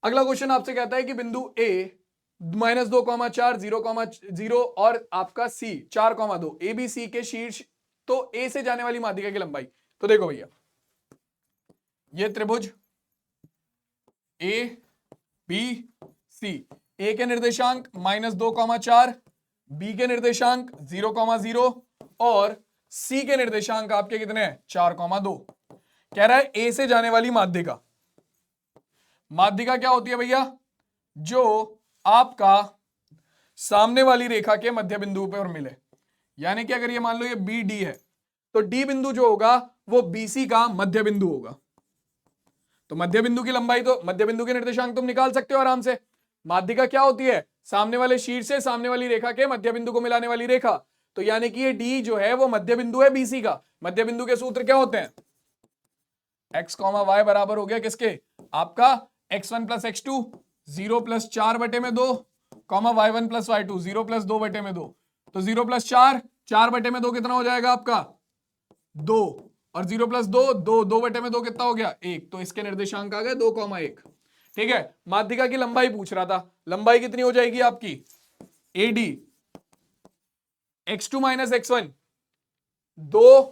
अगला क्वेश्चन आपसे कहता है कि बिंदु a माइनस 2,4 0,0 और आपका c 4,2 ए बी सी के शीर्ष, तो a से जाने वाली माध्यिका की लंबाई। तो देखो भैया, ये त्रिभुज a b c, a के निर्देशांक माइनस 2,4, b के निर्देशांक 0,0 और c के निर्देशांक आपके कितने हैं 4,2। कह रहा है a से जाने वाली माध्यिका। माध्यिका क्या होती है भैया, जो आपका सामने वाली रेखा के मध्य बिंदु पर मिले, यानी कि अगर ये मान लो ये बी डी है तो डी बिंदु जो होगा वो बीसी का मध्य बिंदु होगा। तो मध्य बिंदु की लंबाई, तो मध्य बिंदु के निर्देशांक तुम निकाल सकते हो आराम से। माध्यिका क्या होती है, सामने वाले शीर्ष से सामने वाली रेखा के मध्य बिंदु को मिलाने वाली रेखा। तो यानी कि ये डी जो है वो मध्य बिंदु है बीसी का। मध्य बिंदु के सूत्र क्या होते हैं, x, y बराबर हो गया किसके, आपका x1 प्लस x2 0 प्लस 4 बटे में 2, y1 प्लस y2 0 प्लस 2 बटे में 2। तो 0 प्लस 4 बटे में 2 कितना हो जाएगा आपका 2, और 0 प्लस 2 बटे में 2 कितना हो गया 1। तो इसके निर्देशांक आ गए 2,1। ठीक है, माध्यिका की लंबाई पूछ रहा था, लंबाई कितनी हो जाएगी आपकी AD x2 minus x1 2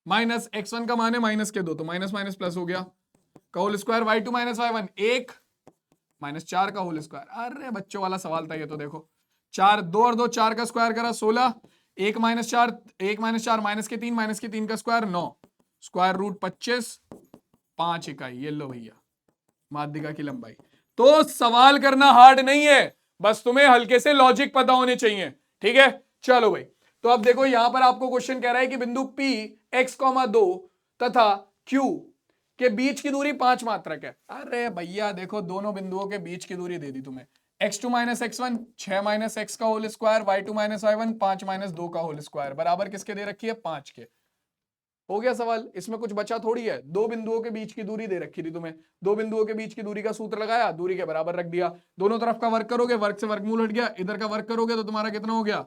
minus x1 का मान है माइनस के 2, तो माइनस माइनस प्लस हो गया, का whole square y2 minus y1 1 minus 4 का होल स्क्वायर। अरे बच्चों वाला सवाल था ये तो। देखो 4 2 और 2 4 का स्क्वायर करा 16, 1 माइनस 4 माइनस के 3 का स्क्वायर 9, स्क्वायर रूट 25 5 इकाई। ये लो भैया माध्यिका की लंबाई। तो सवाल करना हार्ड नहीं है, बस तुम्हें हल्के से लॉजिक पता होने चाहिए। ठीक है, चलो भाई। तो अब देखो यहां पर आपको क्वेश्चन कह रहा है कि बिंदु P x,2 तथा Q के बीच की दूरी 5 मात्रक है। अरे भैया देखो दोनों बिंदुओं के बीच की दूरी दे दी तुम्हें, x2 minus x1 6 minus x का whole square, y2 minus y1 5 minus 2 का होल स्क्वायर बराबर किसके दे रखी है 5 के। हो गया सवाल, इसमें कुछ बचा थोड़ी है। दो बिंदुओं के बीच की दूरी दे रखी थी तुम्हें, दो बिंदुओं के बीच की दूरी का सूत्र लगाया, दूरी के बराबर रख दिया, दोनों तरफ का वर्ग करोगे, वर्ग से वर्गमूल हट गया, इधर का वर्ग करोगे तो तुम्हारा कितना हो गया,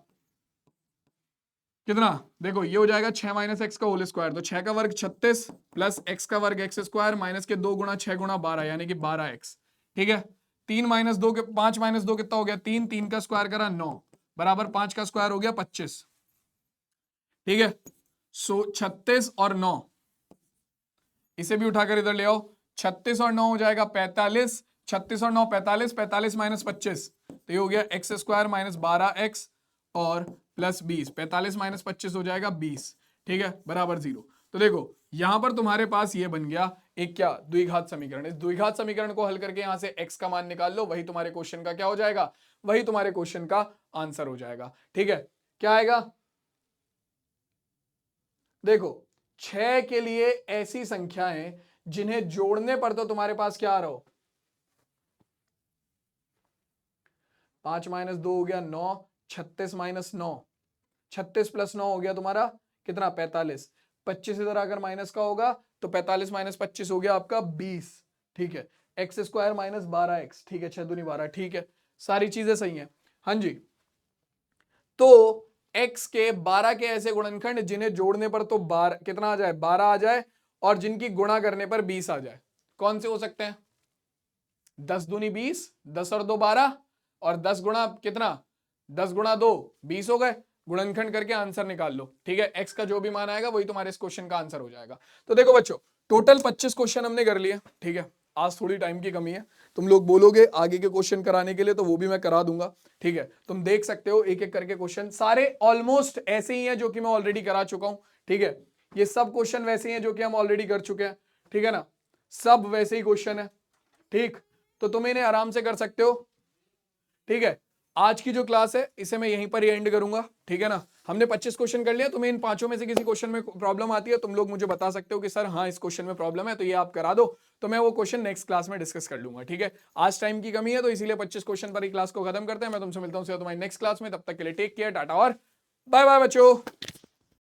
कितना, देखो ये हो जाएगा 6 माइनस एक्स का होल स्क्वायर, तो 6 का वर्ग 36 प्लस एक्स का वर्ग एक्स स्क्वायर माइनस के 2 गुणा 6 गुणा 12 यानी कि 12x। ठीक है, 3 माइनस 2 के 5 माइनस 2 कितना हो गया 3, 3 का स्क्वायर करा 9 बराबर 5 का स्क्वायर हो गया 25। ठीक है, सो 36 और 9 इसे भी उठाकर इधर ले आओ, 36 और 9 हो जाएगा 45, 36 और 9 45, 45 माइनस 25 तो ये हो गया एक्स स्क्वायर माइनस 12x और प्लस 20, 45 माइनस 25 हो जाएगा 20। ठीक है, बराबर 0। तो देखो यहां पर तुम्हारे पास ये बन गया एक क्या द्विघात समीकरण। इस द्विघात समीकरण को हल करके यहां से x का मान निकाल लो, वही तुम्हारे क्वेश्चन का क्या हो जाएगा, वही तुम्हारे क्वेश्चन का आंसर हो जाएगा। ठीक है, क्या आएगा, देखो 6 के लिए ऐसी संख्याएं जिन्हें जोड़ने पर तो तुम्हारे पास क्या आ रहा हो, 5 माइनस 2 हो गया 9, 36 माइनस 9, 36 प्लस 9 हो गया तुम्हारा कितना 45, 25 इधर आकर माइनस का होगा तो 45 माइनस 25 हो गया आपका 20। ठीक है, एक्स स्क्वायर माइनस 12x। ठीक है, 6 दूनी 12। ठीक है, सारी चीजें सही हैं। हाँ जी, तो x के 12 के ऐसे गुणनखंड जिन्हें जोड़ने पर तो 12 कितना आ जाए, 12 आ जाए, और जिनकी गुणा करने पर 20 आ जाए। कौन से हो सकते हैं? 10 दूनी 20, 10 और 2 12, और 10 गुणा कितना, 10 गुणा 2 20 हो गए। गुणनखंड करके आंसर निकाल लो। ठीक है, x का जो भी मान आएगा वही तुम्हारे इस क्वेश्चन का आंसर हो जाएगा। तो देखो बच्चों, टोटल 25 क्वेश्चन हमने कर लिए। ठीक है, आज थोड़ी टाइम की कमी है, तुम लोग बोलोगे आगे के क्वेश्चन कराने के लिए तो वो भी मैं करा दूंगा। ठीक है, तुम देख सकते हो एक एक करके क्वेश्चन सारे ऑलमोस्ट ऐसे ही हैं जो कि मैं ऑलरेडी करा चुका हूं। ठीक है, ये सब क्वेश्चन वैसे ही हैं जो कि हम ऑलरेडी कर चुके हैं। ठीक है ना, सब वैसे ही क्वेश्चन है। ठीक, तो तुम इन्हें आराम से कर सकते हो। ठीक है, आज की जो क्लास है इसे मैं यहीं पर ही एंड करूंगा। ठीक है ना, हमने 25 क्वेश्चन कर लिया। तुम्हें इन पांचों में से किसी क्वेश्चन में प्रॉब्लम आती है, तुम लोग मुझे बता सकते हो कि सर हाँ इस क्वेश्चन में प्रॉब्लम है, तो ये आप करा दो, तो मैं वो क्वेश्चन नेक्स्ट क्लास में डिस्कस कर लूंगा। ठीक है, आज टाइम की कमी है तो इसीलिए 25 क्वेश्चन पर ही क्लास को खत्म करते हैं। मैं तुमसे मिलता हूँ तुम्हारी नेक्स्ट क्लास में, तब तक के लिए टेक केयर, टाटा और बाय बाय बच्चों।